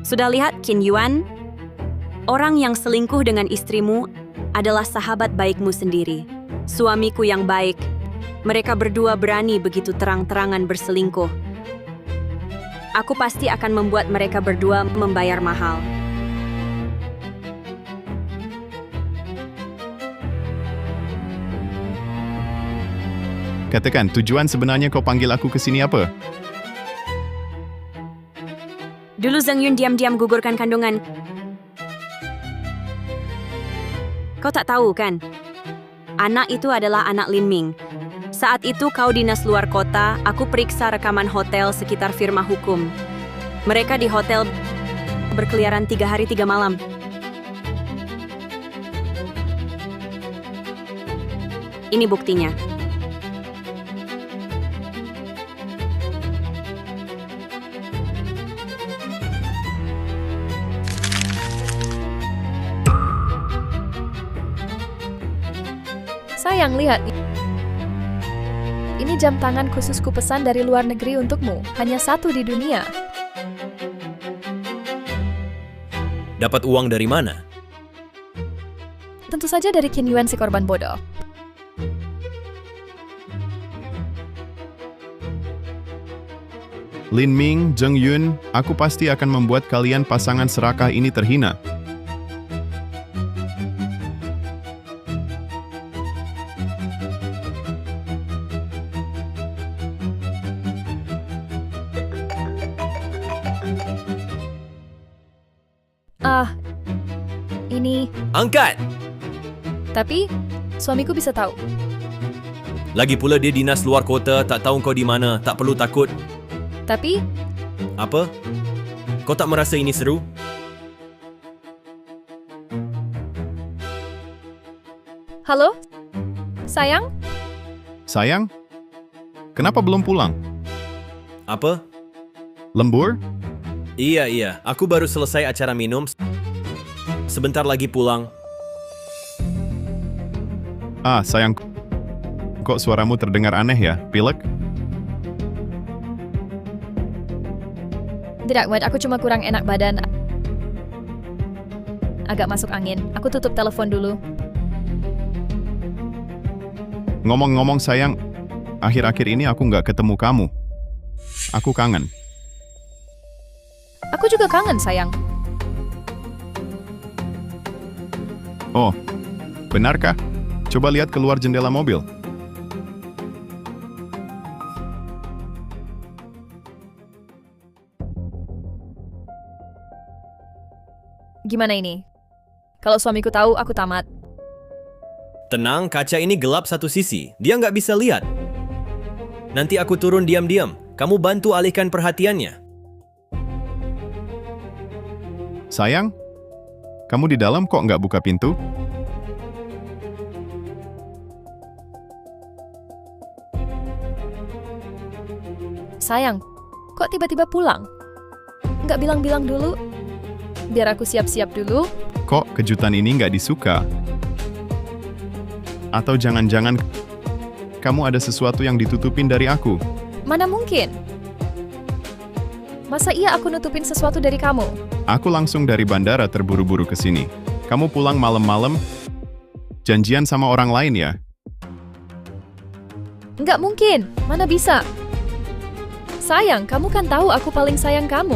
Sudah lihat Qin Yuan? Orang yang selingkuh dengan istrimu adalah sahabat baikmu sendiri. Suamiku yang baik. Mereka berdua berani begitu terang-terangan berselingkuh. Aku pasti akan membuat mereka berdua membayar mahal. Katakan, tujuan sebenarnya kau panggil aku ke sini apa? Dulu Zheng Yun diam-diam gugurkan kandungan. Kau tak tahu kan? Anak itu adalah anak Lin Ming. Saat itu kau dinas luar kota, aku periksa rekaman hotel sekitar firma hukum. Mereka di hotel berkeliaran 3 hari 3 malam. Ini buktinya. Sayang, lihat. Ini jam tangan khusus kupesan dari luar negeri untukmu. Hanya satu di dunia. Dapat uang dari mana? Tentu saja dari Qin Yuan si korban bodoh. Lin Ming, Zheng Yun, aku pasti akan membuat kalian pasangan serakah ini terhina. Ini... Angkat! Tapi, suamiku bisa tahu. Lagi pula dia dinas luar kota, tak tahu kau di mana, tak perlu takut. Tapi, Apa? Kau tak merasa ini seru? halo? Sayang? Sayang? Kenapa belum pulang? Apa? Lembur? Iya, aku baru selesai acara minum. Sebentar lagi pulang. Sayang. Kok suaramu terdengar aneh ya? Pilek? Tidak, Wad. Aku cuma kurang enak badan. Agak masuk angin. Aku tutup telepon dulu. Ngomong-ngomong sayang, akhir-akhir ini aku nggak ketemu kamu. Aku kangen. Aku juga kangen, sayang. Oh, benarkah? Coba lihat keluar jendela mobil. Gimana ini? Kalau suamiku tahu, aku tamat. Tenang, kaca ini gelap satu sisi. Dia nggak bisa lihat. Nanti aku turun diam-diam. Kamu bantu alihkan perhatiannya. Sayang, kamu di dalam kok nggak buka pintu? Sayang, kok tiba-tiba pulang? Nggak bilang-bilang dulu? Biar aku siap-siap dulu. Kok kejutan ini nggak disuka? Atau jangan-jangan kamu ada sesuatu yang ditutupin dari aku? Mana mungkin? Masa iya aku nutupin sesuatu dari kamu? Aku langsung dari bandara terburu-buru ke sini. Kamu pulang malam-malam? Janjian sama orang lain ya? Nggak mungkin, mana bisa? Sayang, kamu kan tahu aku paling sayang kamu.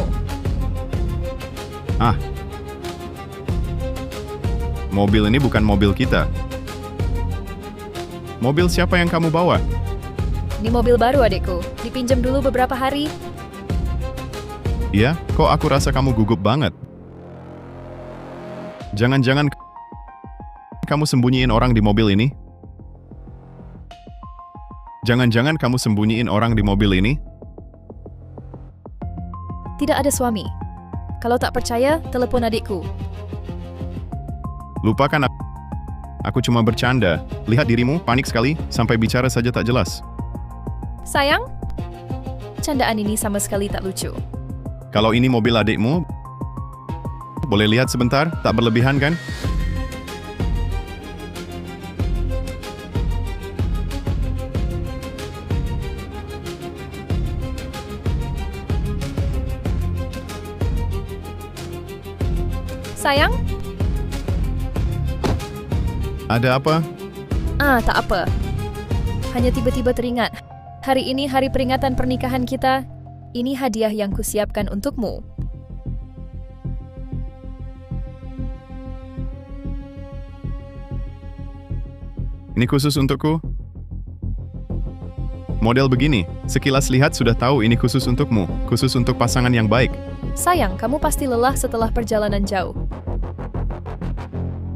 Mobil ini bukan mobil kita. Mobil siapa yang kamu bawa? Ini mobil baru adekku, dipinjam dulu beberapa hari. Iya, kok aku rasa kamu gugup banget. Jangan-jangan kamu sembunyiin orang di mobil ini? Jangan-jangan kamu sembunyiin orang di mobil ini? Tidak ada suami. Kalau tak percaya, telepon adikku. Lupakan aku cuma bercanda. Lihat dirimu, panik sekali, sampai bicara saja tak jelas. Sayang, candaan ini sama sekali tak lucu. Kalau ini mobil adikmu, boleh lihat sebentar, tak berlebihan kan? Sayang? Ada apa? Tak apa. Hanya tiba-tiba teringat. Hari ini hari peringatan pernikahan kita. Ini hadiah yang kusiapkan untukmu. Ini khusus untukku? Model begini, sekilas lihat sudah tahu ini khusus untukmu, khusus untuk pasangan yang baik. Sayang, kamu pasti lelah setelah perjalanan jauh.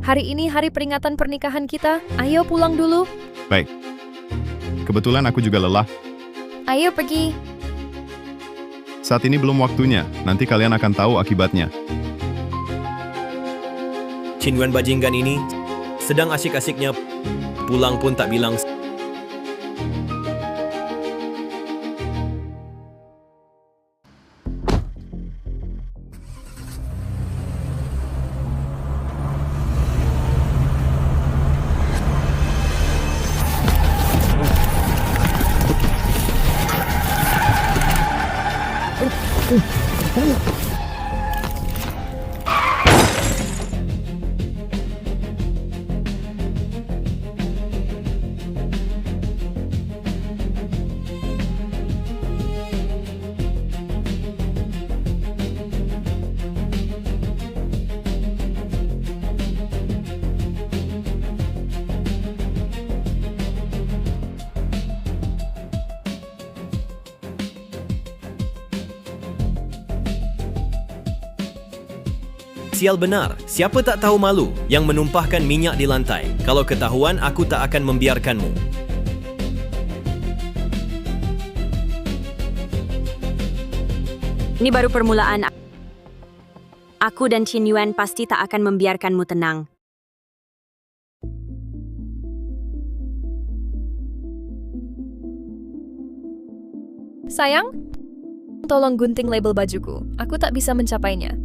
Hari ini hari peringatan pernikahan kita. Ayo pulang dulu. Baik. Kebetulan aku juga lelah. Ayo pergi. Saat ini belum waktunya, nanti kalian akan tahu akibatnya. Chin Yuan bajingan ini sedang asyik-asyiknya pulang pun tak bilang. Sial benar, siapa tak tahu malu yang menumpahkan minyak di lantai. Kalau ketahuan, aku tak akan membiarkanmu. Ini baru permulaan. Aku dan Chin Yuan pasti tak akan membiarkanmu tenang. Sayang, tolong gunting label bajuku. Aku tak bisa mencapainya.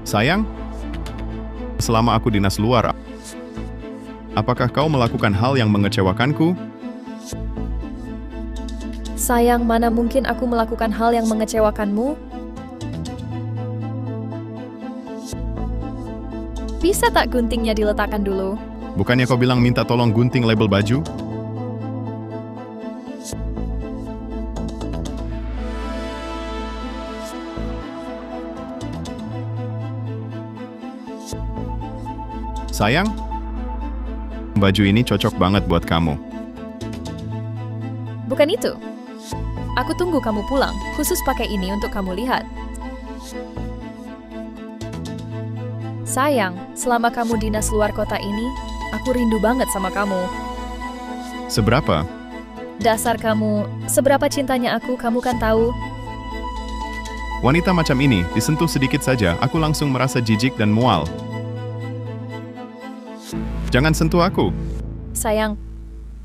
Sayang, selama aku dinas luar, apakah kau melakukan hal yang mengecewakanku? Sayang, mana mungkin aku melakukan hal yang mengecewakanmu? Bisa tak guntingnya diletakkan dulu? Bukannya kau bilang minta tolong gunting label baju? Sayang, baju ini cocok banget buat kamu. Bukan itu. Aku tunggu kamu pulang, khusus pakai ini untuk kamu lihat. Sayang, selama kamu dinas luar kota ini, aku rindu banget sama kamu. Seberapa? Dasar kamu, seberapa cintanya aku, kamu kan tahu. Wanita macam ini, disentuh sedikit saja, aku langsung merasa jijik dan mual. Jangan sentuh aku. Sayang,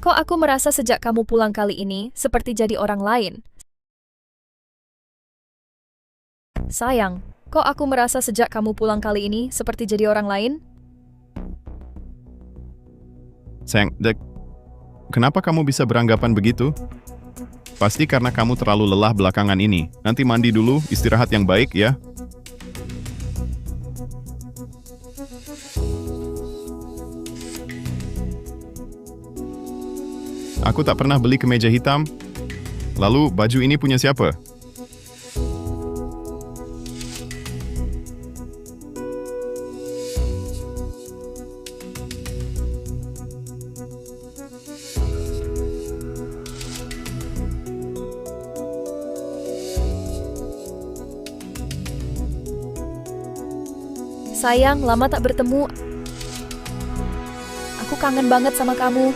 kok aku merasa sejak kamu pulang kali ini seperti jadi orang lain? Sayang, kok aku merasa sejak kamu pulang kali ini seperti jadi orang lain? Sayang, kenapa kamu bisa beranggapan begitu? Pasti karena kamu terlalu lelah belakangan ini. Nanti mandi dulu, istirahat yang baik ya. Aku tak pernah beli kemeja hitam. Lalu, baju ini punya siapa? Sayang, lama tak bertemu. Aku kangen banget sama kamu.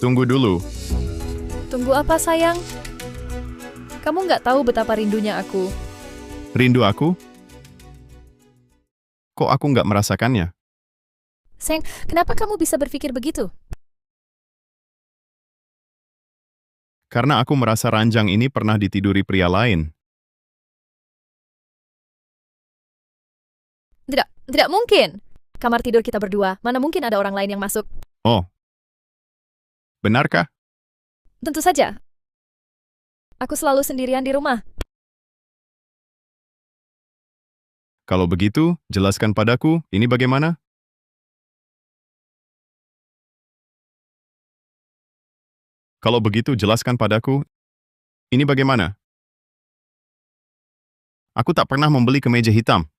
Tunggu dulu. Tunggu apa, sayang? Kamu nggak tahu betapa rindunya aku. Rindu aku? Kok aku nggak merasakannya? Sayang, kenapa kamu bisa berpikir begitu? Karena aku merasa ranjang ini pernah ditiduri pria lain. Tidak mungkin. Kamar tidur kita berdua, mana mungkin ada orang lain yang masuk? Oh, benarkah? Tentu saja. Aku selalu sendirian di rumah. Kalau begitu, jelaskan padaku, ini bagaimana? Kalau begitu, jelaskan padaku, ini bagaimana? Aku tak pernah membeli kemeja hitam.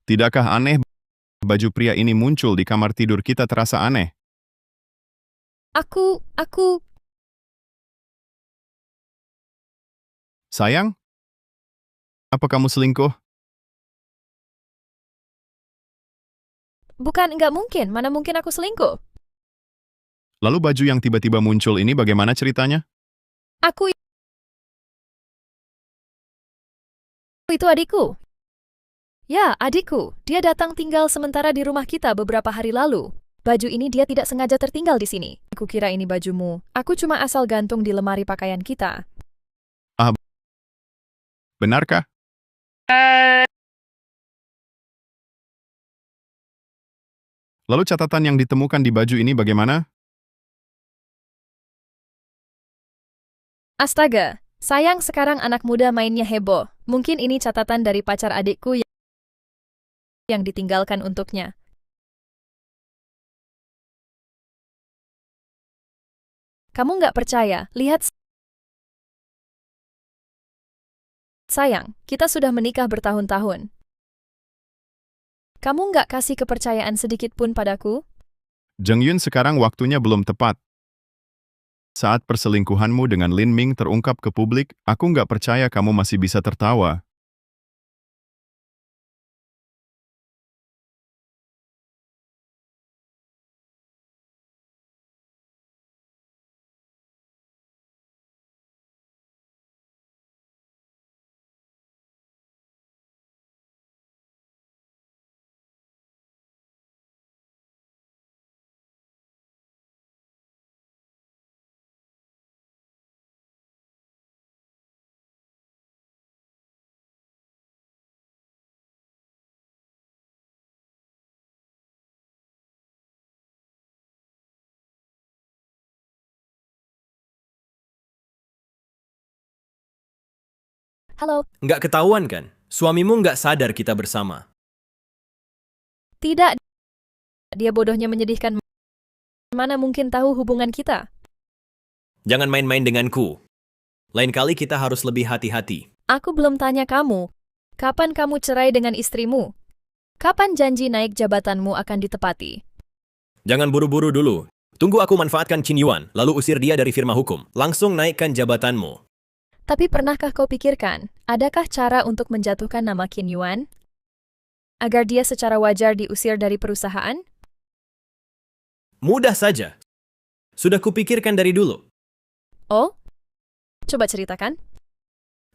Tidakkah aneh baju pria ini muncul di kamar tidur kita terasa aneh? Aku... Sayang? Apa kamu selingkuh? Bukan, nggak mungkin. Mana mungkin aku selingkuh? Lalu baju yang tiba-tiba muncul ini bagaimana ceritanya? Aku itu adikku. Ya, adikku. Dia datang tinggal sementara di rumah kita beberapa hari lalu. Baju ini dia tidak sengaja tertinggal di sini. Aku kira ini bajumu. Aku cuma asal gantung di lemari pakaian kita. Benarkah? Lalu catatan yang ditemukan di baju ini bagaimana? Astaga, sayang sekarang anak muda mainnya heboh. Mungkin ini catatan dari pacar adikku yang ditinggalkan untuknya. Kamu nggak percaya? Lihat. Sayang, kita sudah menikah bertahun-tahun. Kamu nggak kasih kepercayaan sedikit pun padaku? Jeng Yun, sekarang waktunya belum tepat. Saat perselingkuhanmu dengan Lin Ming terungkap ke publik, aku nggak percaya kamu masih bisa tertawa. Halo. Nggak ketahuan kan? Suamimu nggak sadar kita bersama. Tidak. Dia bodohnya menyedihkan. Mana mungkin tahu hubungan kita? Jangan main-main denganku. Lain kali kita harus lebih hati-hati. Aku belum tanya kamu. Kapan kamu cerai dengan istrimu? Kapan janji naik jabatanmu akan ditepati? Jangan buru-buru dulu. Tunggu aku manfaatkan Qin Yuan, lalu usir dia dari firma hukum. Langsung naikkan jabatanmu. Tapi pernahkah kau pikirkan, adakah cara untuk menjatuhkan nama Qin Yuan? Agar dia secara wajar diusir dari perusahaan? Mudah saja. Sudah kupikirkan dari dulu. Oh? Coba ceritakan.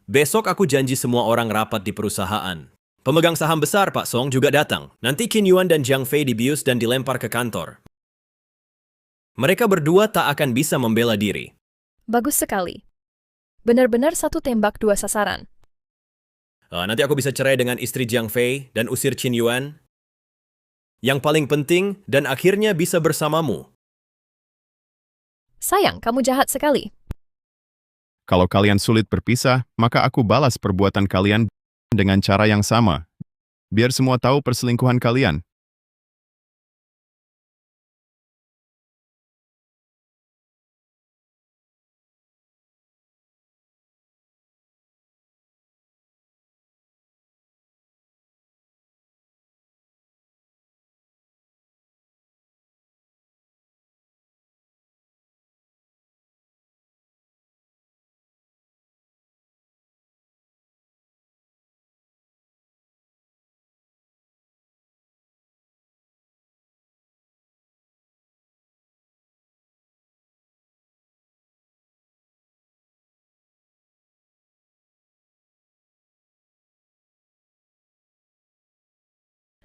Besok aku janji semua orang rapat di perusahaan. Pemegang saham besar Pak Song juga datang. Nanti Qin Yuan dan Jiang Fei dibius dan dilempar ke kantor. Mereka berdua tak akan bisa membela diri. Bagus sekali. Benar-benar satu tembak dua sasaran. Nanti aku bisa cerai dengan istri Jiang Fei dan usir Qin Yuan. Yang paling penting, dan akhirnya bisa bersamamu. Sayang, kamu jahat sekali. Kalau kalian sulit berpisah, maka aku balas perbuatan kalian dengan cara yang sama. Biar semua tahu perselingkuhan kalian.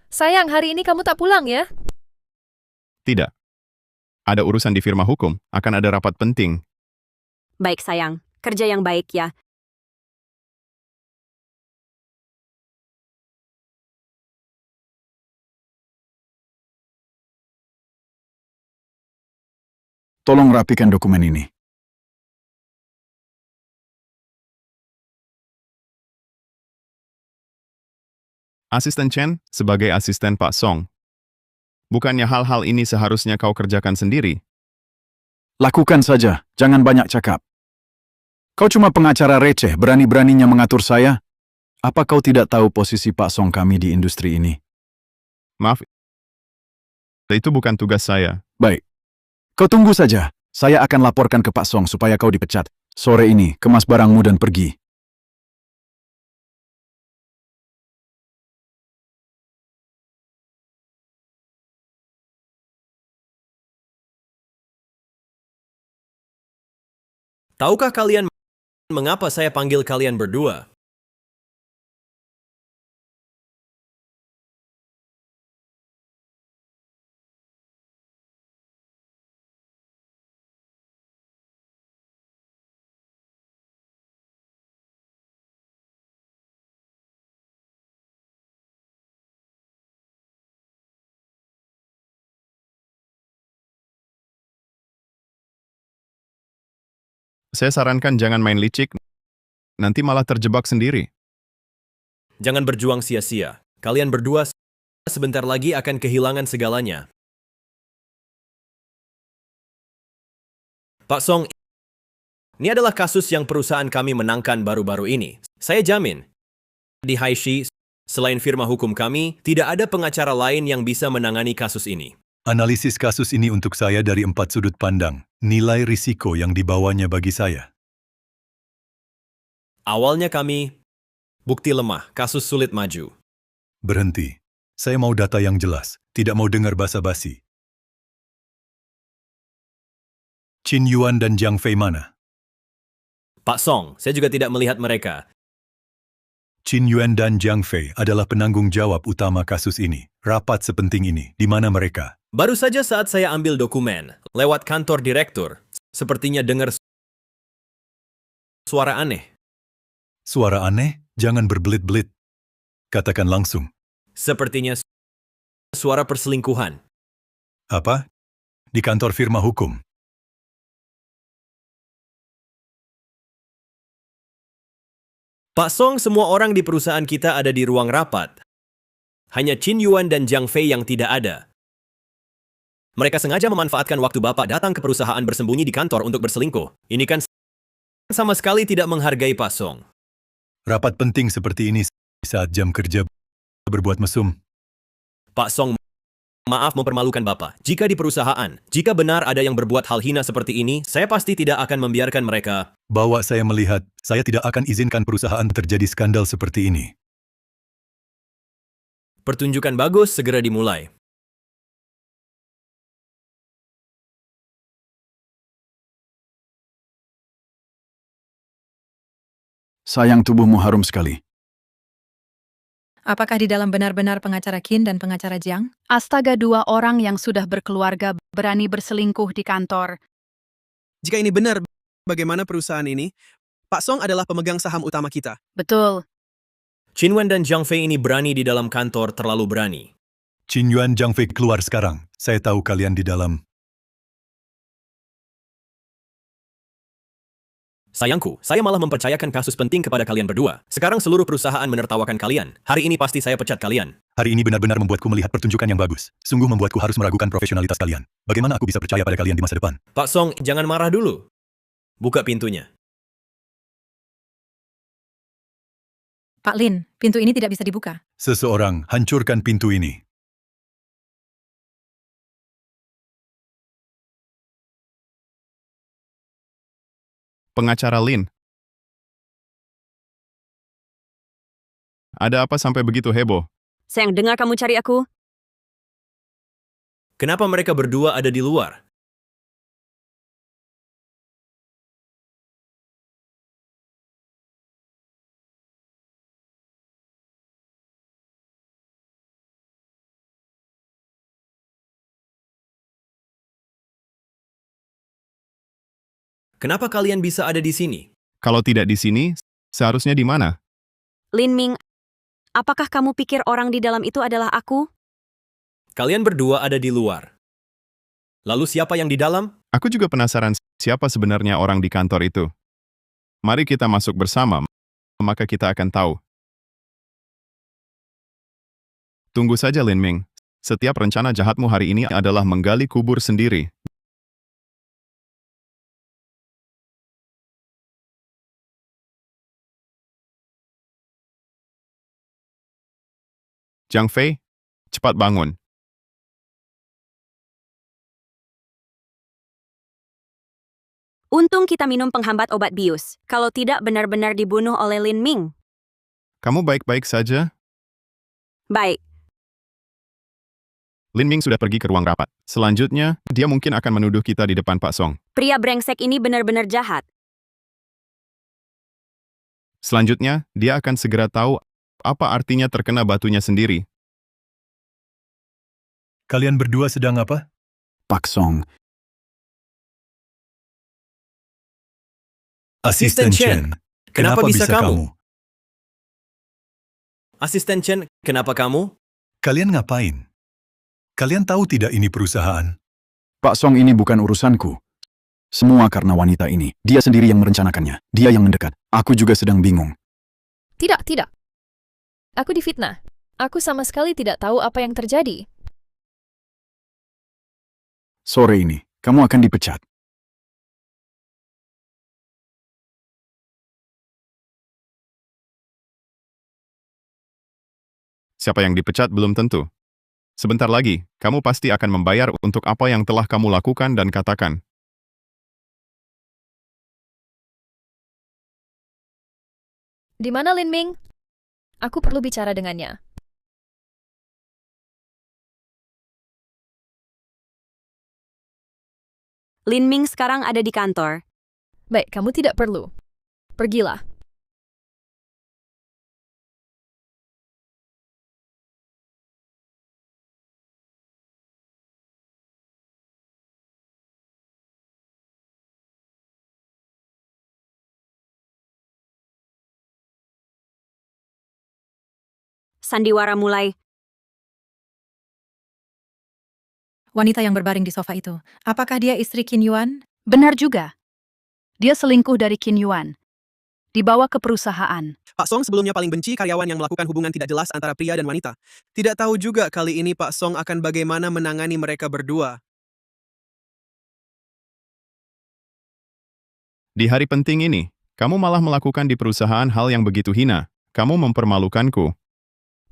Sayang, hari ini kamu tak pulang ya? Tidak. Ada urusan di firma hukum, akan ada rapat penting. Baik sayang, kerja yang baik ya. tolong rapikan dokumen ini. Asisten Chen, sebagai asisten Pak Song. Bukannya hal-hal ini seharusnya kau kerjakan sendiri? Lakukan saja, jangan banyak cakap. Kau cuma pengacara receh, berani-beraninya mengatur saya? Apa kau tidak tahu posisi Pak Song kami di industri ini? Maaf, itu bukan tugas saya. Baik. Kau tunggu saja. Saya akan laporkan ke Pak Song supaya kau dipecat. Sore ini, kemas barangmu dan pergi. Tahukah kalian mengapa saya panggil kalian berdua? Saya sarankan jangan main licik, nanti malah terjebak sendiri. Jangan berjuang sia-sia. Kalian berdua sebentar lagi akan kehilangan segalanya. Pak Song, ini adalah kasus yang perusahaan kami menangkan baru-baru ini. Saya jamin, di Haishi, selain firma hukum kami, tidak ada pengacara lain yang bisa menangani kasus ini. Analisis kasus ini untuk saya dari 4 sudut pandang. Nilai risiko yang dibawanya bagi saya. Awalnya kami, bukti lemah, kasus sulit maju. Berhenti. Saya mau data yang jelas, tidak mau dengar basa-basi. Qin Yuan dan Jiang Fei mana? Pak Song, saya juga tidak melihat mereka. Qin Yuan dan Jiang Fei adalah penanggung jawab utama kasus ini. Rapat sepenting ini, di mana mereka? Baru saja saat saya ambil dokumen, lewat kantor direktur, sepertinya dengar suara aneh. Suara aneh? Jangan berbelit-belit. Katakan langsung. Sepertinya suara perselingkuhan. Apa? Di kantor firma hukum. Pak Song, semua orang di perusahaan kita ada di ruang rapat. Hanya Qin Yuan dan Jiang Fei yang tidak ada. Mereka sengaja memanfaatkan waktu Bapak datang ke perusahaan bersembunyi di kantor untuk berselingkuh. Ini kan sama sekali tidak menghargai Pak Song. Rapat penting seperti ini saat jam kerja berbuat mesum. Pak Song, maaf mempermalukan Bapak. Jika di perusahaan, jika benar ada yang berbuat hal hina seperti ini, saya pasti tidak akan membiarkan mereka. Bawa saya melihat, saya tidak akan izinkan perusahaan terjadi skandal seperti ini. Pertunjukan bagus segera dimulai. Sayang, tubuhmu harum sekali. Apakah di dalam benar-benar pengacara Qin dan pengacara Jiang? Astaga, 2 orang yang sudah berkeluarga berani berselingkuh di kantor. Jika ini benar, bagaimana perusahaan ini? Pak Song adalah pemegang saham utama kita. Betul. Qin Yuan dan Jiang Fei ini berani di dalam kantor, terlalu berani. Qin Yuan, Jiang Fei keluar sekarang. Saya tahu kalian di dalam. Sayangku, saya malah mempercayakan kasus penting kepada kalian berdua. Sekarang seluruh perusahaan menertawakan kalian. Hari ini pasti saya pecat kalian. Hari ini benar-benar membuatku melihat pertunjukan yang bagus. Sungguh membuatku harus meragukan profesionalitas kalian. Bagaimana aku bisa percaya pada kalian di masa depan? Pak Song, jangan marah dulu. Buka pintunya. Pak Lin, pintu ini tidak bisa dibuka. Seseorang hancurkan pintu ini. Pengacara Lin. Ada apa sampai begitu heboh? Sayang, dengar kamu cari aku. Kenapa mereka berdua ada di luar? Kenapa kalian bisa ada di sini? Kalau tidak di sini, seharusnya di mana? Lin Ming, apakah kamu pikir orang di dalam itu adalah aku? Kalian berdua ada di luar. Lalu siapa yang di dalam? Aku juga penasaran siapa sebenarnya orang di kantor itu. Mari kita masuk bersama, maka kita akan tahu. Tunggu saja, Lin Ming. Setiap rencana jahatmu hari ini adalah menggali kubur sendiri. Jiang Fei, cepat bangun. Untung kita minum penghambat obat bius. Kalau tidak benar-benar dibunuh oleh Lin Ming. Kamu baik-baik saja? Baik, Lin Ming sudah pergi ke ruang rapat. Selanjutnya, dia mungkin akan menuduh kita di depan Pak Song. pria brengsek ini benar-benar jahat. Selanjutnya, dia akan segera tahu apa artinya terkena batunya sendiri. Kalian berdua sedang apa? Pak Song, Asisten Chen, kenapa bisa kamu? kamu? Asisten Chen, kenapa kamu? Kalian ngapain? Kalian tahu tidak ini perusahaan? Pak Song ini bukan urusanku. Semua karena wanita ini. Dia sendiri yang merencanakannya. Dia yang mendekat. Aku juga sedang bingung. Tidak, tidak. Aku difitnah. Aku sama sekali tidak tahu apa yang terjadi. Sore ini, kamu akan dipecat. Siapa yang dipecat belum tentu. Sebentar lagi, kamu pasti akan membayar untuk apa yang telah kamu lakukan dan katakan. Di mana Lin Ming? Aku perlu bicara dengannya. Lin Ming sekarang ada di kantor. Baik, kamu tidak perlu. Pergilah. Sandiwara mulai. Wanita yang berbaring di sofa itu, apakah dia istri Qin Yuan? Benar juga. Dia selingkuh dari Qin Yuan. Dibawa ke perusahaan. Pak Song sebelumnya paling benci karyawan yang melakukan hubungan tidak jelas antara pria dan wanita. Tidak tahu juga kali ini Pak Song akan bagaimana menangani mereka berdua. Di hari penting ini, kamu malah melakukan di perusahaan hal yang begitu hina. Kamu mempermalukanku.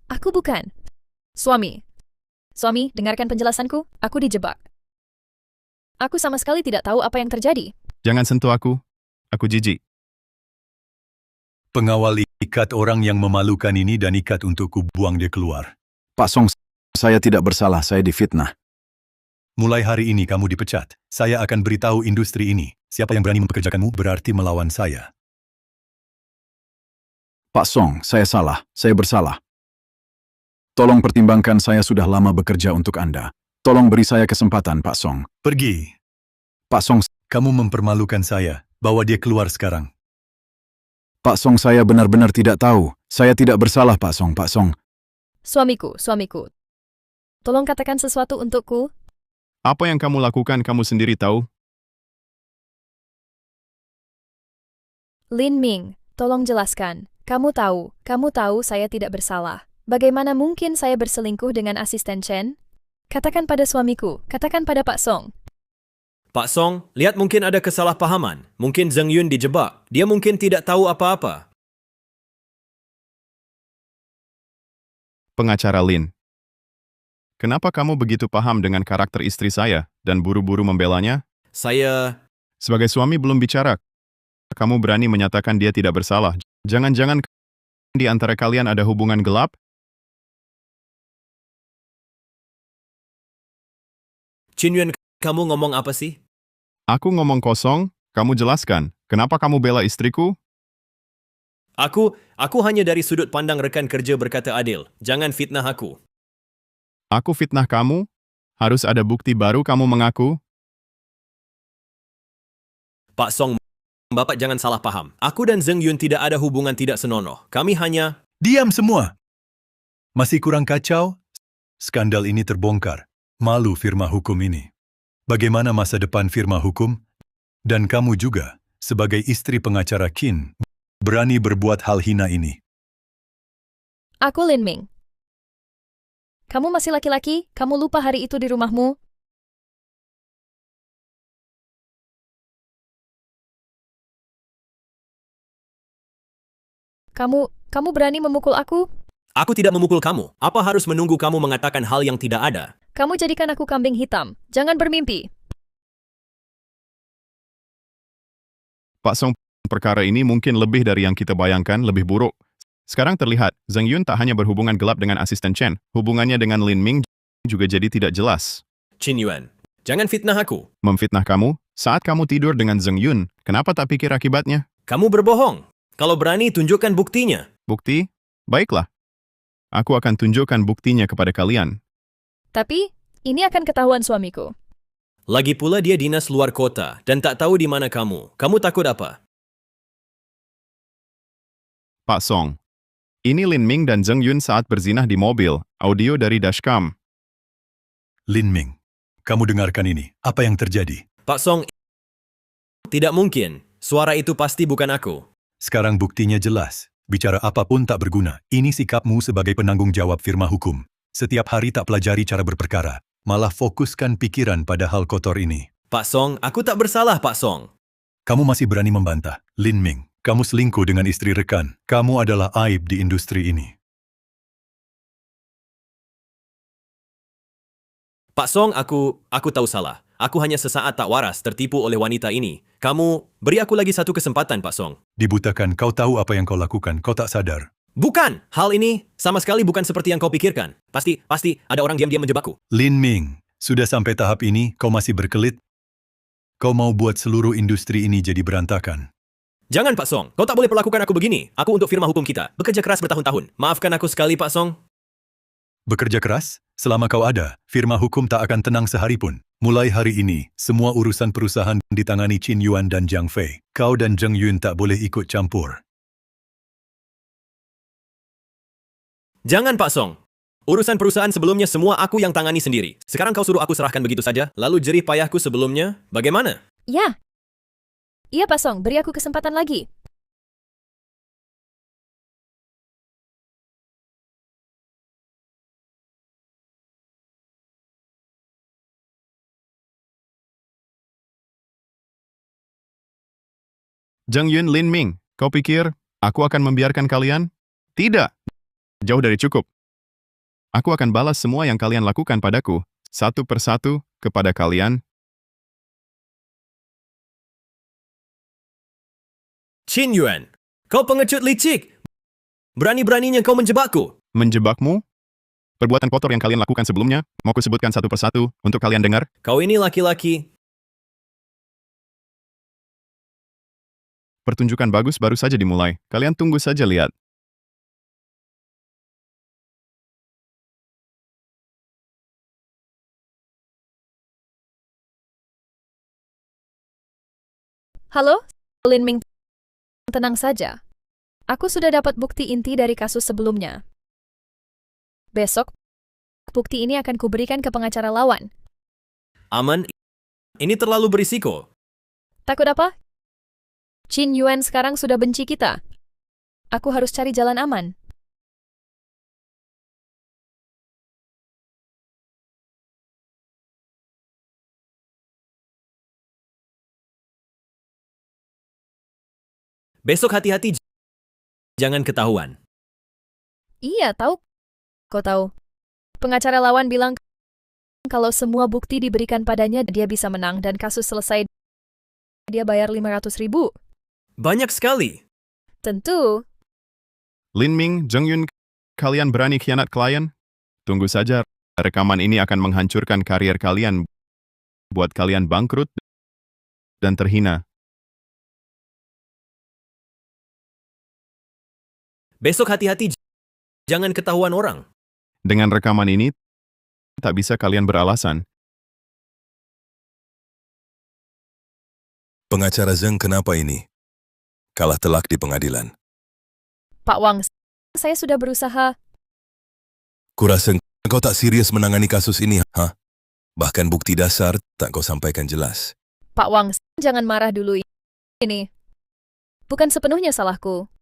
Aku bukan. Suami. Suami, dengarkan penjelasanku. Aku dijebak. Aku sama sekali tidak tahu apa yang terjadi. Jangan sentuh aku. Aku jijik. Pengawal ikat orang yang memalukan ini dan ikat untuk buang dia keluar. Pak Song, saya tidak bersalah. Saya difitnah. Mulai hari ini kamu dipecat. Saya akan beritahu industri ini. Siapa yang berani mempekerjakanmu berarti melawan saya. Pak Song, saya salah. Saya bersalah. Tolong pertimbangkan, saya sudah lama bekerja untuk Anda. Tolong beri saya kesempatan, Pak Song. Pergi. Pak Song, Kamu mempermalukan saya. Bawa dia keluar sekarang. Pak Song, saya benar-benar tidak tahu. Saya tidak bersalah, Pak Song. Pak Song, Suamiku, suamiku. Tolong katakan sesuatu untukku. Apa yang kamu lakukan kamu sendiri tahu? Lin Ming, tolong jelaskan. Kamu tahu saya tidak bersalah. Bagaimana mungkin saya berselingkuh dengan asisten Chen? Katakan pada suamiku, katakan pada Pak Song. Pak Song, lihat mungkin ada kesalahpahaman. Mungkin Zheng Yun dijebak. Dia mungkin tidak tahu apa-apa. Pengacara Lin. Kenapa kamu begitu paham dengan karakter istri saya dan buru-buru membelanya? Saya... Sebagai suami belum bicara. Kamu berani menyatakan dia tidak bersalah. Jangan-jangan di antara kalian ada hubungan gelap? Qin Yuan, kamu ngomong apa sih? Aku ngomong kosong, kamu jelaskan. Kenapa kamu bela istriku? Aku hanya dari sudut pandang rekan kerja berkata adil. Jangan fitnah aku. Aku fitnah kamu? Harus ada bukti baru kamu mengaku? Pak Song, Bapak jangan salah paham. Aku dan Zheng Yun tidak ada hubungan tidak senonoh. Kami hanya... Diam semua! Masih kurang kacau? Skandal ini terbongkar. Malu firma hukum ini. Bagaimana masa depan firma hukum? Dan kamu juga, sebagai istri pengacara Qin, berani berbuat hal hina ini. Aku Lin Ming. Kamu masih laki-laki? Kamu lupa hari itu di rumahmu? Kamu berani memukul aku? Aku tidak memukul kamu. Apa harus menunggu kamu mengatakan hal yang tidak ada? Kamu jadikan aku kambing hitam. Jangan bermimpi. Pak Song, perkara ini mungkin lebih dari yang kita bayangkan, lebih buruk. Sekarang terlihat, Zheng Yun tak hanya berhubungan gelap dengan asisten Chen, hubungannya dengan Lin Ming juga jadi tidak jelas. Qin Yuan, jangan fitnah aku. Memfitnah kamu? Saat kamu tidur dengan Zheng Yun, kenapa tak pikir akibatnya? Kamu berbohong. Kalau berani, tunjukkan buktinya. Bukti? Baiklah. Aku akan tunjukkan buktinya kepada kalian. Tapi, ini akan ketahuan suamiku. Lagi pula dia dinas luar kota dan tak tahu di mana kamu. Kamu takut apa? Pak Song, ini Lin Ming dan Zheng Yun saat berzinah di mobil, audio dari dashcam. Lin Ming, kamu dengarkan ini. Apa yang terjadi? Pak Song, tidak mungkin. Suara itu pasti bukan aku. Sekarang buktinya jelas. Bicara apapun tak berguna. Ini sikapmu sebagai penanggung jawab firma hukum. Setiap hari tak pelajari cara berperkara. Malah fokuskan pikiran pada hal kotor ini. Pak Song, aku tak bersalah, Pak Song. Kamu masih berani membantah. Lin Ming, kamu selingkuh dengan istri rekan. Kamu adalah aib di industri ini. Pak Song, aku tahu salah. Aku hanya sesaat tak waras tertipu oleh wanita ini. Kamu, beri aku lagi satu kesempatan, Pak Song. Dibutakan, kau tahu apa yang kau lakukan, kau tak sadar. Bukan! Hal ini sama sekali bukan seperti yang kau pikirkan. Pasti ada orang diam-diam menjebakku. Lin Ming, sudah sampai tahap ini, kau masih berkelit? Kau mau buat seluruh industri ini jadi berantakan. Jangan, Pak Song. Kau tak boleh perlakukan aku begini. Aku untuk firma hukum kita. Bekerja keras bertahun-tahun. Maafkan aku sekali, Pak Song. Bekerja keras? Selama kau ada, firma hukum tak akan tenang sehari pun. Mulai hari ini, semua urusan perusahaan ditangani Qin Yuan dan Jiang Fei. Kau dan Zheng Yun tak boleh ikut campur. Jangan, Pak Song. Urusan perusahaan sebelumnya semua aku yang tangani sendiri. Sekarang kau suruh aku serahkan begitu saja, lalu jerih payahku sebelumnya, bagaimana? Ya. Iya, Pak Song, beri aku kesempatan lagi. Zheng Yun, Lin Ming, kau pikir aku akan membiarkan kalian? Tidak. Jauh dari cukup. Aku akan balas semua yang kalian lakukan padaku, satu persatu, kepada kalian. Qin Yuan, kau pengecut licik. Berani-beraninya kau menjebakku. Menjebakmu? Perbuatan kotor yang kalian lakukan sebelumnya, mau kusebutkan satu persatu untuk kalian dengar? Kau ini laki-laki. Pertunjukan bagus baru saja dimulai. Kalian tunggu saja lihat. Halo, Lin Ming. Tenang saja. Aku sudah dapat bukti inti dari kasus sebelumnya. Besok, bukti ini akan kuberikan ke pengacara lawan. Aman, ini terlalu berisiko. Takut apa? Qin Yuan sekarang sudah benci kita. Aku harus cari jalan aman. Besok hati-hati, jangan ketahuan. Iya, tahu. Kau tahu. Pengacara lawan bilang kalau semua bukti diberikan padanya, dia bisa menang dan kasus selesai. Dia bayar 500.000. Banyak sekali. Tentu. Lin Ming, Zheng Yun, kalian berani khianat klien? Tunggu saja, rekaman ini akan menghancurkan karier kalian, buat kalian bangkrut dan terhina. Besok hati-hati, jangan ketahuan orang. Dengan rekaman ini, tak bisa kalian beralasan. Pengacara Zheng kenapa ini? Kalah telak di pengadilan. Pak Wang, saya sudah berusaha. Kurasa engkau tak serius menangani kasus ini, ha? Bahkan bukti dasar tak kau sampaikan jelas. Pak Wang, jangan marah dulu ini. Bukan sepenuhnya salahku.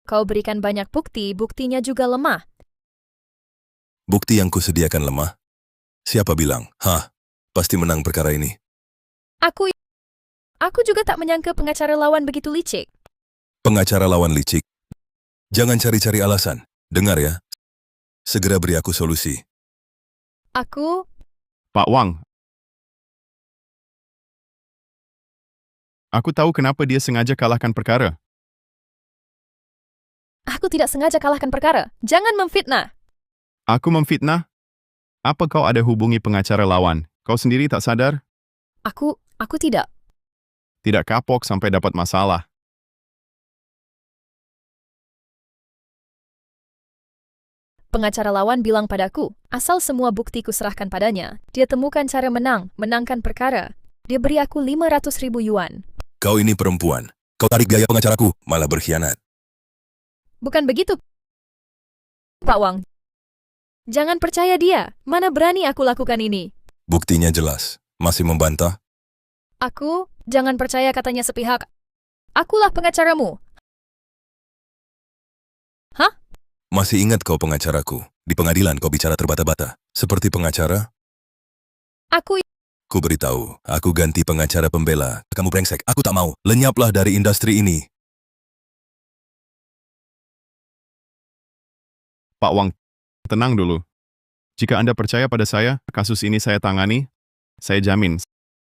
Kau berikan banyak bukti, buktinya juga lemah. Bukti yang kusediakan lemah? Siapa bilang? Pasti menang perkara ini. Aku juga tak menyangka pengacara lawan begitu licik. Pengacara lawan licik. Jangan cari-cari alasan. Dengar ya. Segera beri aku solusi. Aku Pak Wang, aku tahu kenapa dia sengaja kalahkan perkara. tidak sengaja kalahkan perkara. Jangan memfitnah. Aku memfitnah? Apa kau ada hubungi pengacara lawan? Kau sendiri tak sadar? Aku tidak. Tidak kapok sampai dapat masalah. Pengacara lawan bilang padaku, asal semua bukti kuserahkan padanya, dia temukan cara menangkan perkara. Dia beri aku 500.000 yuan. Kau ini perempuan. Kau tarik biaya pengacaraku, malah berkhianat. Bukan begitu, Pak Wang. Jangan percaya dia. Mana berani aku lakukan ini. Buktinya jelas. Masih membantah? Jangan percaya katanya sepihak. Akulah pengacaramu. Masih ingat kau pengacaraku? Di pengadilan kau bicara terbata-bata. Seperti pengacara? Ku beritahu, aku ganti pengacara pembela. Kamu brengsek, aku tak mau. Lenyaplah dari industri ini. Pak Wang, tenang dulu. Jika Anda percaya pada saya, kasus ini saya tangani, saya jamin,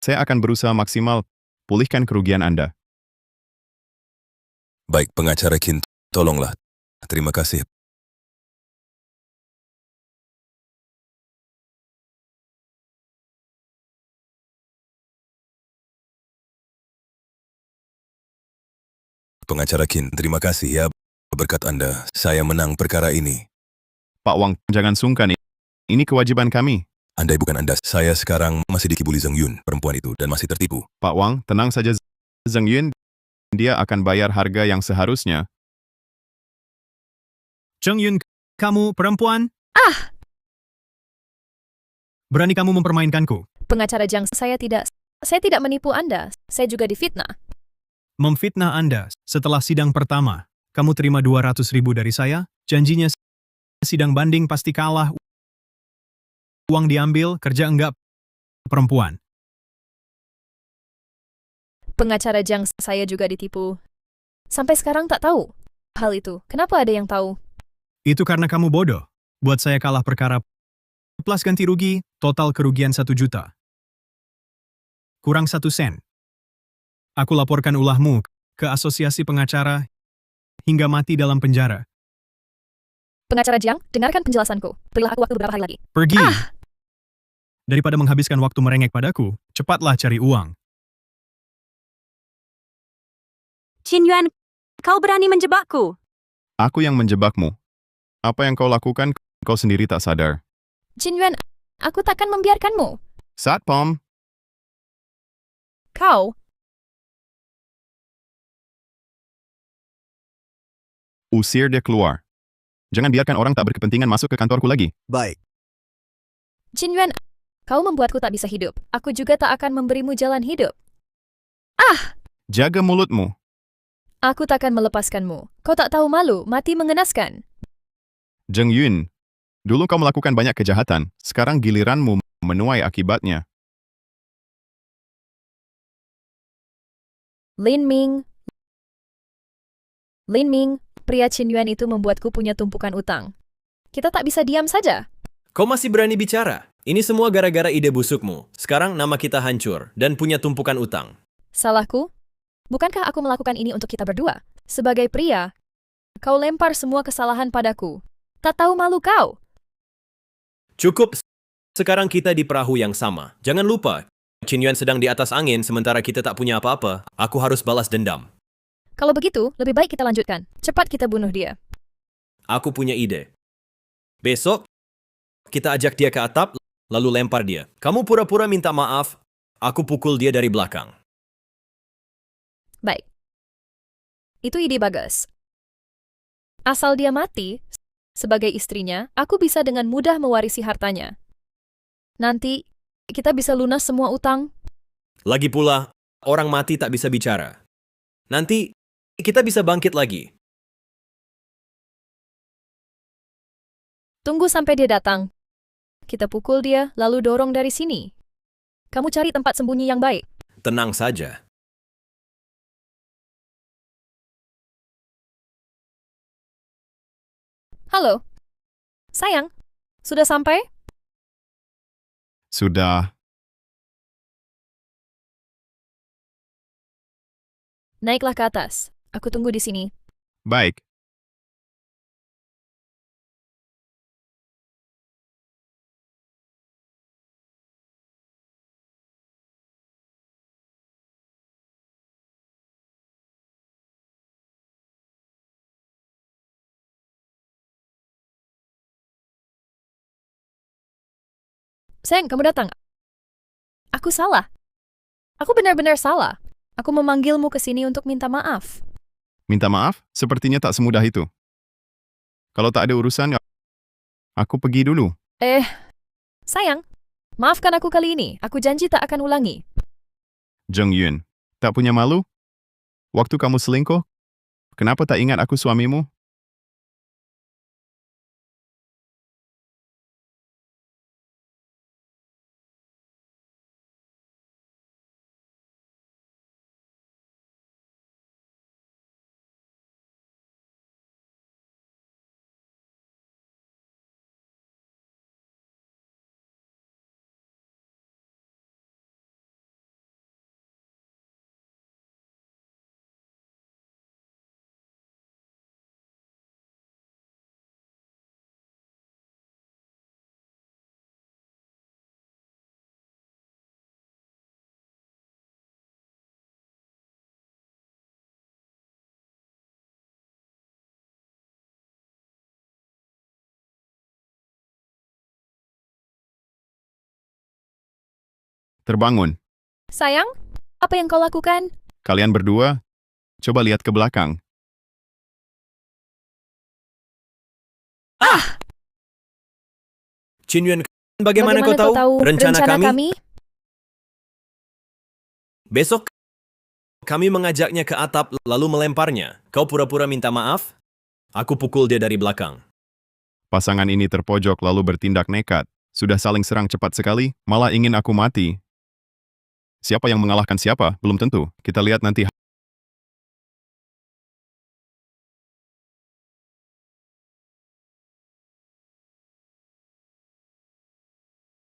saya akan berusaha maksimal pulihkan kerugian Anda. Baik, pengacara Kin, tolonglah. Terima kasih. Pengacara Kin, terima kasih ya. Berkat Anda, saya menang perkara ini. Pak Wang, jangan sungkan. Ini kewajiban kami. Andai bukan Anda, saya sekarang masih dikibuli Zheng Yun, perempuan itu, dan masih tertipu. Pak Wang, tenang saja Zheng Yun. Dia akan bayar harga yang seharusnya. Zheng Yun, kamu perempuan? Berani kamu mempermainkanku? Pengacara Jiang, saya tidak menipu Anda. Saya juga difitnah. Memfitnah Anda. Setelah sidang pertama, kamu terima 200.000 dari saya, janjinya sidang banding pasti kalah. Uang diambil, kerja enggak, perempuan. Pengacara Jiang, saya juga ditipu. Sampai sekarang tak tahu hal itu. Kenapa ada yang tahu? Itu karena kamu bodoh. Buat saya kalah perkara plus ganti rugi, total kerugian 1 juta. Kurang 1 sen. Aku laporkan ulahmu ke asosiasi pengacara hingga mati dalam penjara. Pengacara Jiang, dengarkan penjelasanku. Berilah aku waktu beberapa hari lagi. Pergi! Daripada menghabiskan waktu merengek padaku, cepatlah cari uang. Qin Yuan, kau berani menjebakku. Aku yang menjebakmu. Apa yang kau lakukan, kau sendiri tak sadar. Qin Yuan, aku takkan membiarkanmu. Satpam, Kau, usir dia keluar. Jangan biarkan orang tak berkepentingan masuk ke kantorku lagi. Baik. Qin Yuan, kau membuatku tak bisa hidup. Aku juga tak akan memberimu jalan hidup. Jaga mulutmu. Aku takkan melepaskanmu. Kau tak tahu malu, mati mengenaskan. Zheng Yun, dulu kau melakukan banyak kejahatan. Sekarang giliranmu menuai akibatnya. Lin Ming, pria Qin Yuan itu membuatku punya tumpukan utang. Kita tak bisa diam saja. Kau masih berani bicara? Ini semua gara-gara ide busukmu. Sekarang nama kita hancur dan punya tumpukan utang. Salahku? Bukankah aku melakukan ini untuk kita berdua? Sebagai pria, kau lempar semua kesalahan padaku. Tak tahu malu kau. Cukup. Sekarang kita di perahu yang sama. Jangan lupa, Qin Yuan sedang di atas angin sementara kita tak punya apa-apa. Aku harus balas dendam. Kalau begitu, lebih baik kita lanjutkan. Cepat kita bunuh dia. Aku punya ide. Besok, kita ajak dia ke atap, lalu lempar dia. Kamu pura-pura minta maaf, aku pukul dia dari belakang. Baik. Itu ide bagus. Asal dia mati, sebagai istrinya, aku bisa dengan mudah mewarisi hartanya. Nanti, kita bisa lunas semua utang. Lagi pula, orang mati tak bisa bicara. Nanti, kita bisa bangkit lagi. Tunggu sampai dia datang. Kita pukul dia, lalu dorong dari sini. Kamu cari tempat sembunyi yang baik. Tenang saja. Halo? Sayang, sudah sampai? Sudah. Naiklah ke atas. Aku tunggu di sini. Baik. Sayang, kamu datang. Aku salah. Aku benar-benar salah. Aku memanggilmu ke sini untuk minta maaf. Minta maaf? Sepertinya tak semudah itu. Kalau tak ada urusan, aku pergi dulu. Sayang, maafkan aku kali ini. Aku janji tak akan ulangi. Jeng Yun, tak punya malu? Waktu kamu selingkuh, kenapa tak ingat aku suamimu? Terbangun. Sayang, apa yang kau lakukan? Kalian berdua, coba lihat ke belakang. Qin Yuan, bagaimana kau tahu rencana kami? Besok, kami mengajaknya ke atap lalu melemparnya. Kau pura-pura minta maaf? Aku pukul dia dari belakang. Pasangan ini terpojok lalu bertindak nekat. Sudah saling serang cepat sekali, malah ingin aku mati. Siapa yang mengalahkan siapa? Belum tentu. Kita lihat nanti.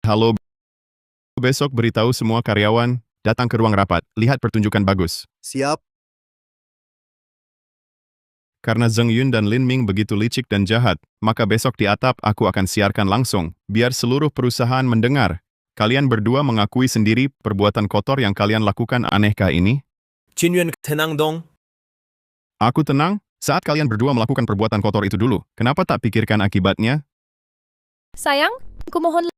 Halo. Besok beritahu semua karyawan, datang ke ruang rapat, lihat pertunjukan bagus. Siap. Karena Zheng Yun dan Lin Ming begitu licik dan jahat, maka besok di atap aku akan siarkan langsung, biar seluruh perusahaan mendengar. Kalian berdua mengakui sendiri perbuatan kotor yang kalian lakukan. Anehkah ini? Qin Yuan, tenang dong. Aku tenang saat kalian berdua melakukan perbuatan kotor itu dulu. Kenapa tak pikirkan akibatnya? Sayang, aku mohon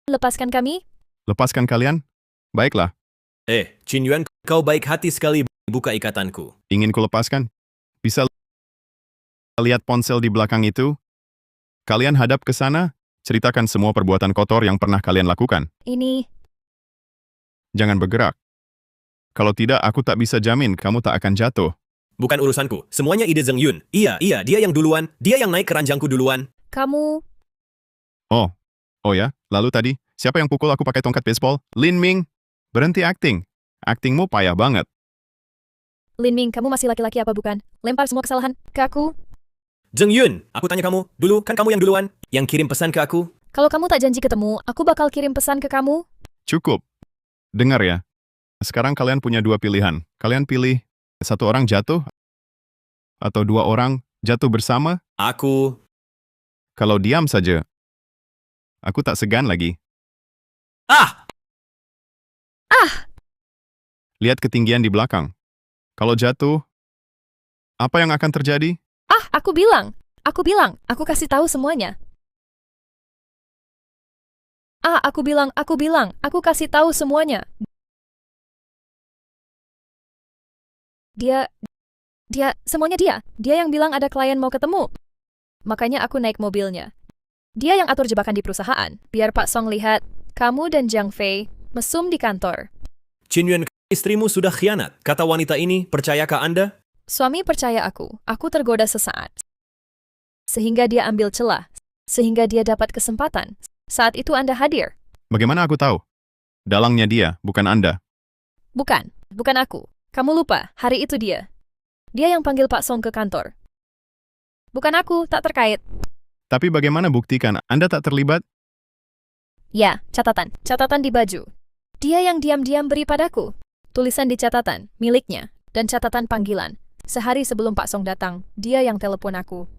lepaskan kami. Lepaskan kalian? Baiklah, Qin Yuan, kau baik hati sekali buka ikatanku. ingin kulepaskan? Bisa lihat ponsel di belakang itu? Kalian hadap ke sana, ceritakan semua perbuatan kotor yang pernah kalian lakukan. Ini, Jangan bergerak. Kalau tidak, aku tak bisa jamin kamu tak akan jatuh. Bukan urusanku. Semuanya ide Zheng Yun. Iya, dia yang duluan. Dia yang naik ke ranjangku duluan. kamu, Oh ya, lalu tadi, siapa yang pukul aku pakai tongkat baseball? Lin Ming. Berhenti akting. Aktingmu payah banget. Lin Ming, kamu masih laki-laki apa bukan? Lempar semua kesalahan ke aku. Zheng Yun, aku tanya kamu. Dulu, kan kamu yang duluan. Yang kirim pesan ke aku. Kalau kamu tak janji ketemu, aku bakal kirim pesan ke kamu. Cukup. Dengar ya. Sekarang kalian punya dua pilihan. Kalian pilih satu orang jatuh atau dua orang jatuh bersama. Aku... Kalau diam saja, aku tak segan lagi. Ah! Lihat ketinggian di belakang. Kalau jatuh, apa yang akan terjadi? Aku bilang, aku kasih tahu semuanya. Aku bilang, aku kasih tahu semuanya. Semuanya dia yang bilang ada klien mau ketemu. Makanya aku naik mobilnya. Dia yang atur jebakan di perusahaan, biar Pak Song lihat Kamu dan Jiang Fei mesum di kantor. Qin Yuan, istrimu sudah khianat. Kata wanita ini, percayakah Anda? Suami percaya aku tergoda sesaat. Sehingga dia ambil celah, sehingga dia dapat kesempatan. Saat itu Anda hadir. Bagaimana aku tahu? Dalangnya dia, bukan Anda. Bukan aku. Kamu lupa, hari itu dia. Dia yang panggil Pak Song ke kantor. Bukan aku, tak terkait. Tapi bagaimana buktikan Anda tak terlibat? Ya, catatan di baju. Dia yang diam-diam beri padaku. Tulisan di catatan, miliknya, dan catatan panggilan. Sehari sebelum Pak Song datang, dia yang telepon aku.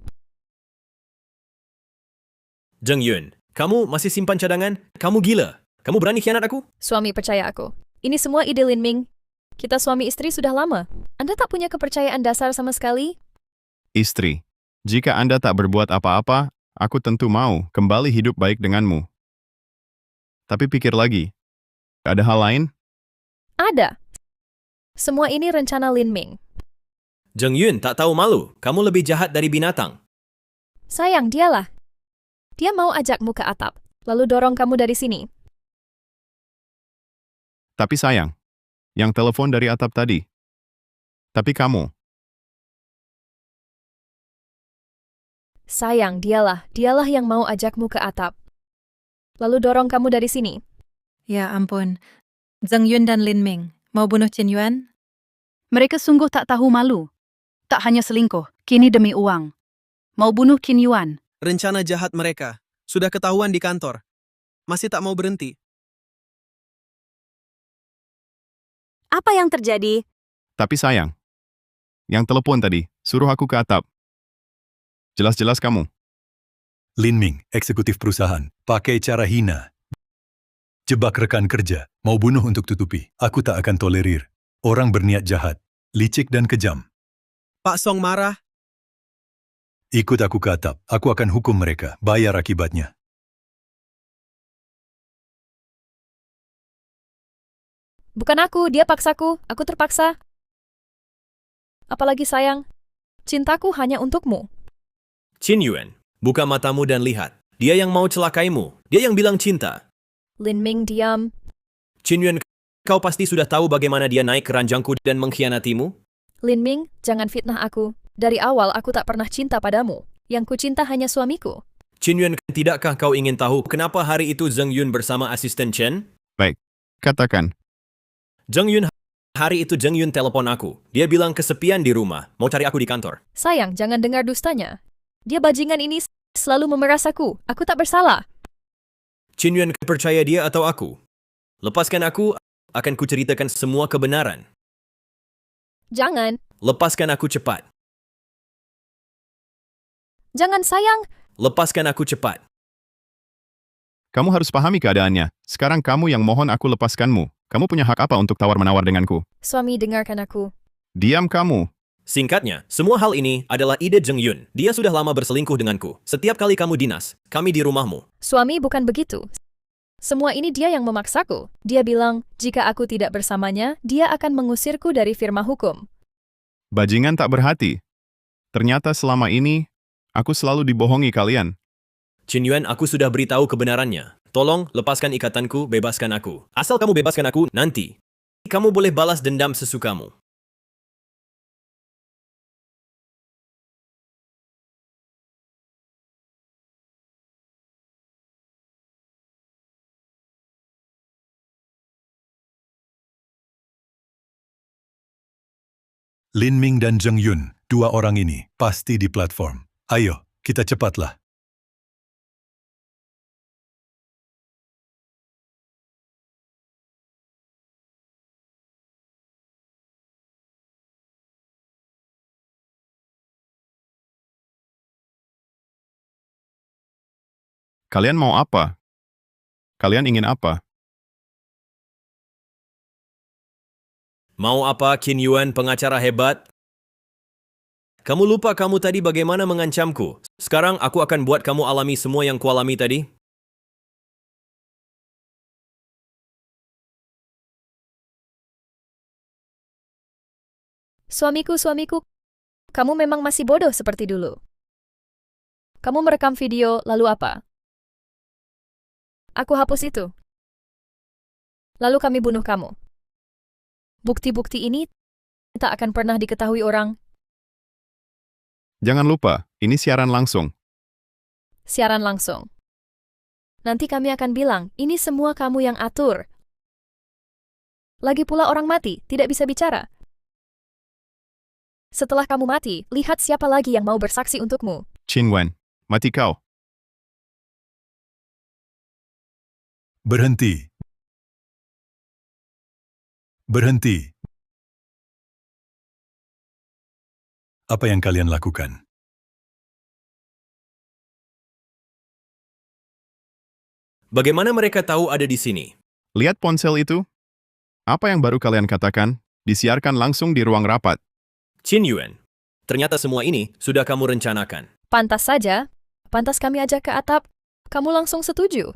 Zheng Yun, kamu masih simpan cadangan? Kamu gila. Kamu berani khianat aku? Suami percaya aku. Ini semua ide Lin Ming. Kita suami istri sudah lama. Anda tak punya kepercayaan dasar sama sekali? Istri, jika Anda tak berbuat apa-apa, aku tentu mau kembali hidup baik denganmu. Tapi pikir lagi, ada hal lain? Ada. Semua ini rencana Lin Ming. Zheng Yun tak tahu malu. Kamu lebih jahat dari binatang. Sayang, dialah. Dia mau ajakmu ke atap, lalu dorong kamu dari sini. Tapi sayang, yang telepon dari atap tadi. Tapi kamu, Sayang, dialah yang mau ajakmu ke atap. Lalu dorong kamu dari sini. Ya ampun. Zheng Yun dan Lin Ming mau bunuh Qin Yuan? Mereka sungguh tak tahu malu. Tak hanya selingkuh, kini demi uang. Mau bunuh Qin Yuan. Rencana jahat mereka sudah ketahuan di kantor. Masih tak mau berhenti. Apa yang terjadi? tapi sayang. Yang telepon tadi, suruh aku ke atap. Jelas-jelas kamu. Lin Ming, eksekutif perusahaan, pakai cara hina. Jebak rekan kerja, mau bunuh untuk tutupi. Aku tak akan tolerir. Orang berniat jahat, licik dan kejam. Pak Song marah. Ikut aku ke atap, aku akan hukum mereka, bayar akibatnya. Bukan aku, dia paksaku. Aku terpaksa. Apalagi sayang, cintaku hanya untukmu. Qin Yuan, buka matamu dan lihat. Dia yang mau celakaimu. Dia yang bilang cinta. Lin Ming diam. Qin Yuan, kau pasti sudah tahu bagaimana dia naik ke ranjangku dan mengkhianatimu? Lin Ming, jangan fitnah aku. Dari awal aku tak pernah cinta padamu. Yang ku cinta hanya suamiku. Qin Yuan, tidakkah kau ingin tahu kenapa hari itu Zheng Yun bersama asisten Chen? Baik, katakan. Zheng Yun, hari itu Zheng Yun telepon aku. Dia bilang kesepian di rumah, mau cari aku di kantor. Sayang, jangan dengar dustanya. Dia bajingan ini selalu memeras aku. Aku tak bersalah. Qin Yuan, percaya dia atau aku? Lepaskan aku, akan kuceritakan semua kebenaran. Jangan. Lepaskan aku cepat. Jangan sayang. Lepaskan aku cepat. Kamu harus pahami keadaannya. Sekarang kamu yang mohon aku lepaskanmu. Kamu punya hak apa untuk tawar-menawar denganku? Suami, dengarkan aku. Diam kamu. Singkatnya, semua hal ini adalah ide Zheng Yun. Dia sudah lama berselingkuh denganku. Setiap kali kamu dinas, kami di rumahmu. Suami, bukan begitu. Semua ini dia yang memaksaku. Dia bilang, jika aku tidak bersamanya, dia akan mengusirku dari firma hukum. Bajingan tak berhati. Ternyata selama ini, aku selalu dibohongi kalian. Qin Yuan, aku sudah beritahu kebenarannya. Tolong, lepaskan ikatanku, bebaskan aku. Asal kamu bebaskan aku, nanti kamu boleh balas dendam sesukamu. Lin Ming dan Zheng Yun, dua orang ini, pasti di platform. Ayo, kita cepatlah. Kalian mau apa? Kalian ingin apa? Mau apa, Qin Yuan, pengacara hebat? Kamu lupa kamu tadi bagaimana mengancamku. Sekarang aku akan buat kamu alami semua yang kualami tadi. Suamiku, kamu memang masih bodoh seperti dulu. Kamu merekam video, lalu apa? Aku hapus itu. Lalu kami bunuh kamu. Bukti-bukti ini tak akan pernah diketahui orang. Jangan lupa, ini siaran langsung. Siaran langsung. Nanti kami akan bilang, ini semua kamu yang atur. Lagi pula orang mati, tidak bisa bicara. Setelah kamu mati, lihat siapa lagi yang mau bersaksi untukmu. Qin Yuan, mati kau. Berhenti. Berhenti. Apa yang kalian lakukan? Bagaimana mereka tahu ada di sini? Lihat ponsel itu? Apa yang baru kalian katakan? Disiarkan langsung di ruang rapat. Qin Yuan, ternyata semua ini sudah kamu rencanakan. Pantas saja. Pantas kami ajak ke atap. Kamu langsung setuju.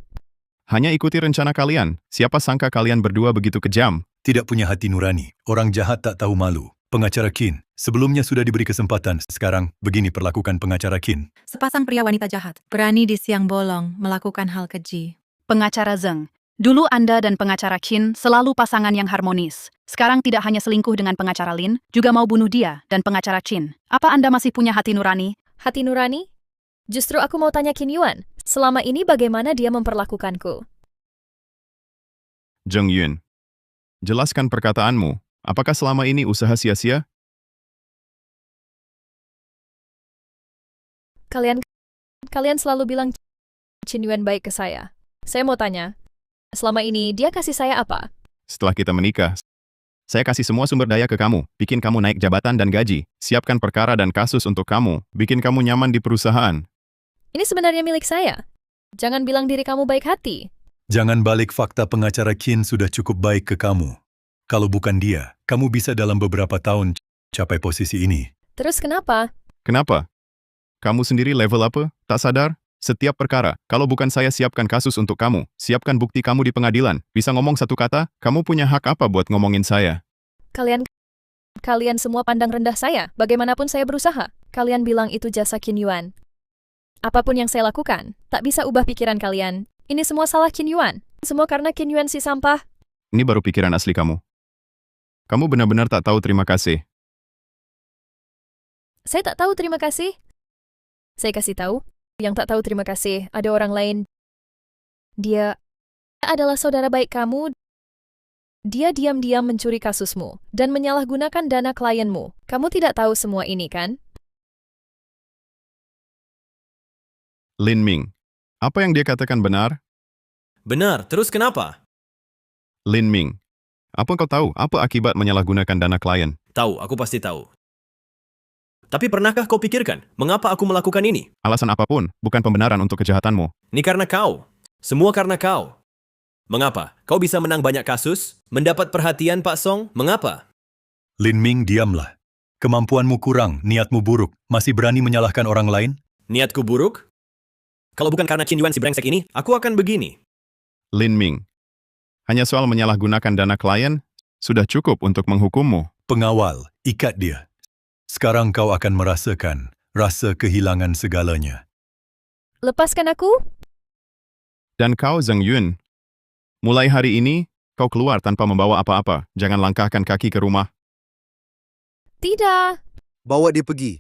Hanya ikuti rencana kalian. Siapa sangka kalian berdua begitu kejam? Tidak punya hati nurani. Orang jahat tak tahu malu. Pengacara Qin, sebelumnya sudah diberi kesempatan. Sekarang, begini perlakukan pengacara Qin. Sepasang pria wanita jahat, berani di siang bolong melakukan hal keji. Pengacara Zeng, dulu Anda dan pengacara Qin selalu pasangan yang harmonis. Sekarang tidak hanya selingkuh dengan pengacara Lin, juga mau bunuh dia dan pengacara Qin. Apa Anda masih punya hati nurani? Hati nurani? Justru aku mau tanya Qin Yuan, selama ini bagaimana dia memperlakukanku? Zheng Yun, jelaskan perkataanmu. Apakah selama ini usaha sia-sia? Kalian selalu bilang Qin Yuan baik ke saya. Saya mau tanya, selama ini dia kasih saya apa? Setelah kita menikah, saya kasih semua sumber daya ke kamu, bikin kamu naik jabatan dan gaji, siapkan perkara dan kasus untuk kamu, bikin kamu nyaman di perusahaan. Ini sebenarnya milik saya. Jangan bilang diri kamu baik hati. Jangan balik fakta pengacara Qin sudah cukup baik ke kamu. Kalau bukan dia, kamu bisa dalam beberapa tahun capai posisi ini. Terus kenapa? Kenapa? Kamu sendiri level apa? Tak sadar? Setiap perkara, kalau bukan saya siapkan kasus untuk kamu, siapkan bukti kamu di pengadilan, bisa ngomong satu kata, kamu punya hak apa buat ngomongin saya? Kalian semua pandang rendah saya, bagaimanapun saya berusaha. Kalian bilang itu jasa Qin Yuan. Apapun yang saya lakukan, tak bisa ubah pikiran kalian. Ini semua salah Qin Yuan. Semua karena Qin Yuan si sampah. Ini baru pikiran asli kamu. Kamu benar-benar tak tahu terima kasih. Saya tak tahu terima kasih. Saya kasih tahu. Yang tak tahu terima kasih, ada orang lain. Dia adalah saudara baik kamu. Dia diam-diam mencuri kasusmu dan menyalahgunakan dana klienmu. Kamu tidak tahu semua ini, kan? Lin Ming, apa yang dia katakan benar? Benar, terus kenapa? Lin Ming, apa kau tahu apa akibat menyalahgunakan dana klien? Tahu, aku pasti tahu. Tapi pernahkah kau pikirkan, mengapa aku melakukan ini? Alasan apapun, bukan pembenaran untuk kejahatanmu. Ini karena kau. Semua karena kau. Mengapa? Kau bisa menang banyak kasus? Mendapat perhatian Pak Song? Mengapa? Lin Ming, diamlah. Kemampuanmu kurang, niatmu buruk. Masih berani menyalahkan orang lain? Niatku buruk? Kalau bukan karena Qin Yuan si brengsek ini, aku akan begini. Lin Ming, hanya soal menyalahgunakan dana klien, sudah cukup untuk menghukummu. Pengawal, ikat dia. Sekarang kau akan merasakan rasa kehilangan segalanya. Lepaskan aku? Dan kau Zheng Yun, mulai hari ini, kau keluar tanpa membawa apa-apa. Jangan langkahkan kaki ke rumah. Tidak. Bawa dia pergi.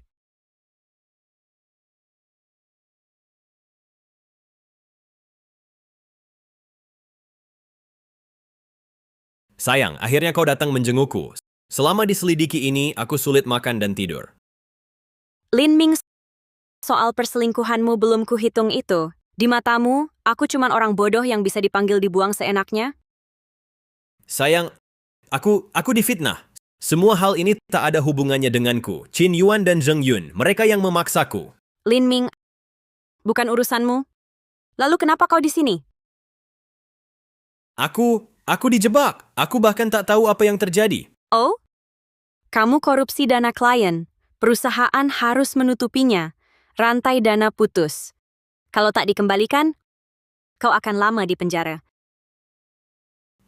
Sayang, akhirnya kau datang menjengukku. Selama diselidiki ini, aku sulit makan dan tidur. Lin Ming, soal perselingkuhanmu belum kuhitung itu. Di matamu, aku cuman orang bodoh yang bisa dipanggil dibuang seenaknya? Sayang, aku difitnah. Semua hal ini tak ada hubungannya denganku. Qin Yuan dan Zheng Yun, mereka yang memaksaku. Lin Ming, bukan urusanmu. Lalu kenapa kau di sini? Aku dijebak. Aku bahkan tak tahu apa yang terjadi. Oh? Kamu korupsi dana klien. Perusahaan harus menutupinya. Rantai dana putus. Kalau tak dikembalikan, kau akan lama di penjara.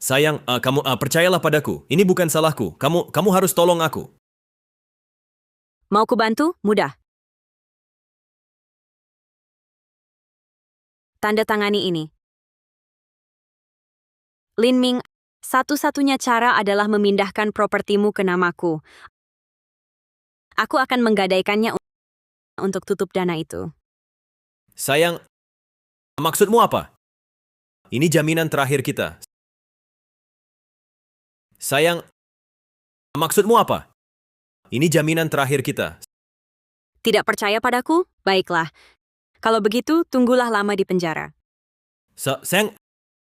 Sayang, kamu percayalah padaku. Ini bukan salahku. Kamu harus tolong aku. Mau kubantu? Mudah. Tanda tangani ini. Lin Ming, Satu-satunya cara adalah memindahkan propertimu ke namaku. Aku akan menggadaikannya untuk tutup dana itu. Sayang, maksudmu apa? Ini jaminan terakhir kita. Sayang, maksudmu apa? Ini jaminan terakhir kita. Tidak percaya padaku? Baiklah. Kalau begitu, tunggulah lama di penjara. Sayang,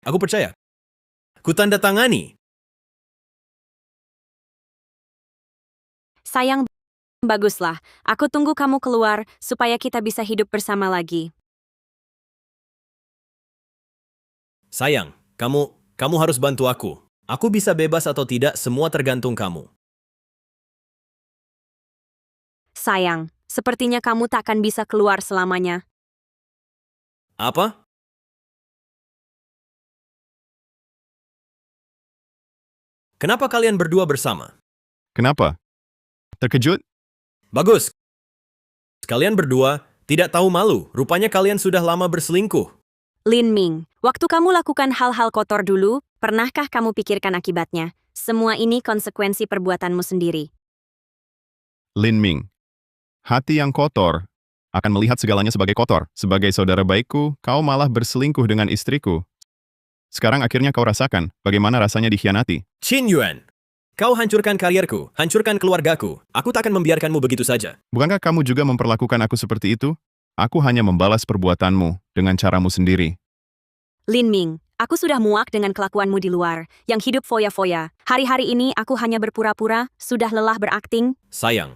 aku percaya. Kutanda tangani. Sayang, baguslah. Aku tunggu kamu keluar supaya kita bisa hidup bersama lagi. Sayang, kamu harus bantu aku. Aku bisa bebas atau tidak, semua tergantung kamu. Sayang, sepertinya kamu tak akan bisa keluar selamanya. Apa? Kenapa kalian berdua bersama? Kenapa? Terkejut? Bagus. Kalian berdua tidak tahu malu. Rupanya kalian sudah lama berselingkuh. Lin Ming, waktu kamu lakukan hal-hal kotor dulu, pernahkah kamu pikirkan akibatnya? Semua ini konsekuensi perbuatanmu sendiri. Lin Ming. Hati yang kotor akan melihat segalanya sebagai kotor. Sebagai saudara baikku, kau malah berselingkuh dengan istriku. Sekarang akhirnya kau rasakan bagaimana rasanya dikhianati. Qin Yuan, kau hancurkan karierku, hancurkan keluargaku. Aku tak akan membiarkanmu begitu saja. Bukankah kamu juga memperlakukan aku seperti itu? Aku hanya membalas perbuatanmu dengan caramu sendiri. Lin Ming, aku sudah muak dengan kelakuanmu di luar, yang hidup foya-foya. Hari-hari ini aku hanya berpura-pura, sudah lelah berakting. Sayang,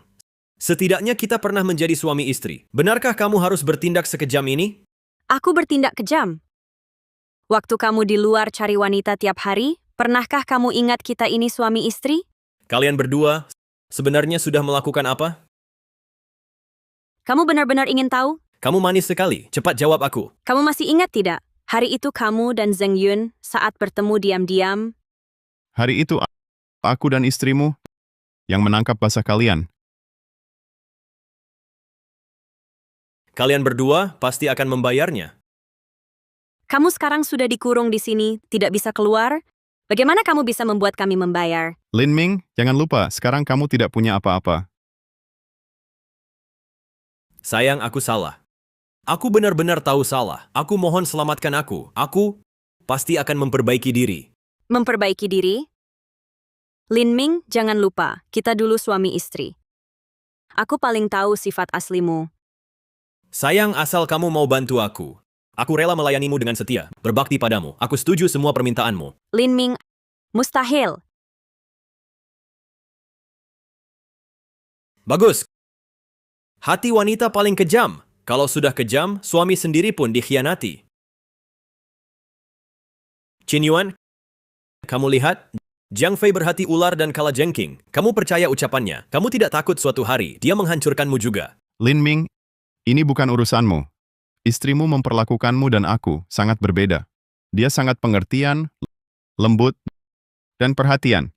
setidaknya kita pernah menjadi suami istri. Benarkah kamu harus bertindak sekejam ini? Aku bertindak kejam. Waktu kamu di luar cari wanita tiap hari, pernahkah kamu ingat kita ini suami istri? Kalian berdua sebenarnya sudah melakukan apa? Kamu benar-benar ingin tahu? Kamu manis sekali. Cepat jawab aku. Kamu masih ingat tidak? Hari itu kamu dan Zheng Yun saat bertemu diam-diam. Hari itu aku dan istrimu yang menangkap basah kalian. Kalian berdua pasti akan membayarnya. Kamu sekarang sudah dikurung di sini, tidak bisa keluar. Bagaimana kamu bisa membuat kami membayar? Lin Ming, jangan lupa, sekarang kamu tidak punya apa-apa. Sayang, aku salah. Aku benar-benar tahu salah. Aku mohon selamatkan aku. Aku pasti akan memperbaiki diri. Memperbaiki diri? Lin Ming, jangan lupa, kita dulu suami istri. Aku paling tahu sifat aslimu. Sayang, asal kamu mau bantu aku. Aku rela melayanimu dengan setia, berbakti padamu. Aku setuju semua permintaanmu. Lin Ming, mustahil. Bagus. Hati wanita paling kejam. Kalau sudah kejam, suami sendiri pun dikhianati. Qin Yuan, kamu lihat? Jiang Fei berhati ular dan kala jengking. Kamu percaya ucapannya. Kamu tidak takut suatu hari dia menghancurkanmu juga. Lin Ming, ini bukan urusanmu. Istrimu memperlakukanmu dan aku sangat berbeda. Dia sangat pengertian, lembut, dan perhatian.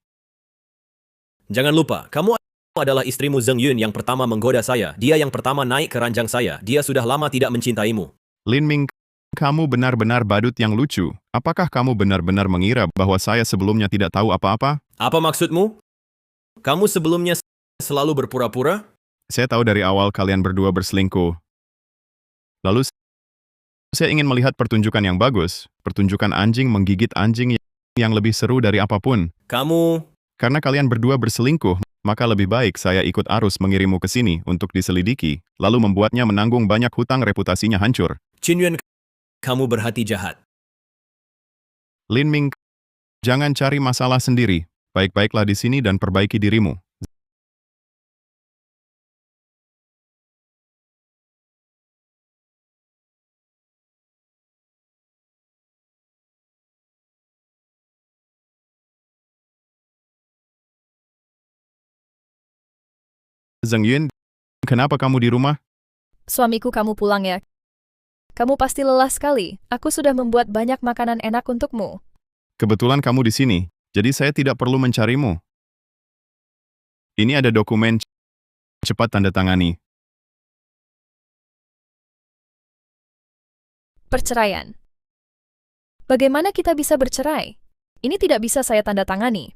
Jangan lupa, kamu adalah istrimu Zheng Yun yang pertama menggoda saya. Dia yang pertama naik ke ranjang saya. Dia sudah lama tidak mencintaimu. Lin Ming, kamu benar-benar badut yang lucu. Apakah kamu benar-benar mengira bahwa saya sebelumnya tidak tahu apa-apa? Apa maksudmu? Kamu sebelumnya selalu berpura-pura? Saya tahu dari awal kalian berdua berselingkuh. Lalu saya ingin melihat pertunjukan yang bagus, pertunjukan anjing menggigit anjing yang lebih seru dari apapun. Karena kalian berdua berselingkuh, maka lebih baik saya ikut arus mengirimu ke sini untuk diselidiki, lalu membuatnya menanggung banyak hutang, reputasinya hancur. Qin Yuan, kamu berhati jahat. Lin Ming, jangan cari masalah sendiri. Baik-baiklah di sini dan perbaiki dirimu. Zheng Yun, kenapa kamu di rumah? Suamiku, kamu pulang ya. Kamu pasti lelah sekali. Aku sudah membuat banyak makanan enak untukmu. Kebetulan kamu di sini, jadi saya tidak perlu mencarimu. Ini ada dokumen, cepat tanda tangani. Perceraian. Bagaimana kita bisa bercerai? Ini tidak bisa saya tanda tangani.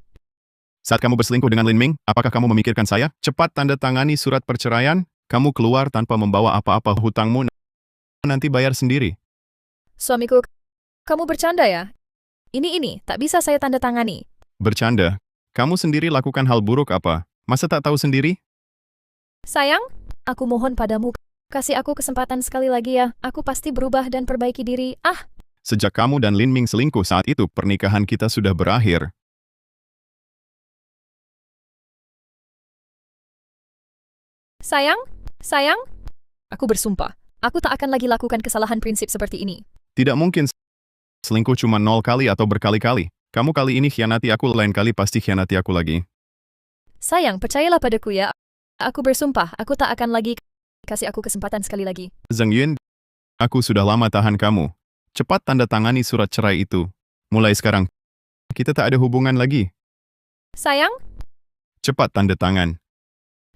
Saat kamu berselingkuh dengan Lin Ming, apakah kamu memikirkan saya? Cepat tanda tangani surat perceraian, kamu keluar tanpa membawa apa-apa hutangmu, nanti bayar sendiri. Suamiku, kamu bercanda ya? Ini, tak bisa saya tanda tangani. Bercanda. Kamu sendiri lakukan hal buruk apa? Masa tak tahu sendiri? Sayang, aku mohon padamu, kasih aku kesempatan sekali lagi ya. Aku pasti berubah dan perbaiki diri. Sejak kamu dan Lin Ming selingkuh saat itu, pernikahan kita sudah berakhir. Sayang, aku bersumpah, aku tak akan lagi lakukan kesalahan prinsip seperti ini. Tidak mungkin selingkuh cuma 0 kali atau berkali-kali. Kamu kali ini khianati aku, lain kali pasti khianati aku lagi. Sayang, percayalah padaku ya. Aku bersumpah, aku tak akan lagi. Kasih aku kesempatan sekali lagi. Zhang Yun, aku sudah lama tahan kamu. Cepat tanda tangani surat cerai itu. Mulai sekarang, kita tak ada hubungan lagi. Sayang, Cepat tanda tangan.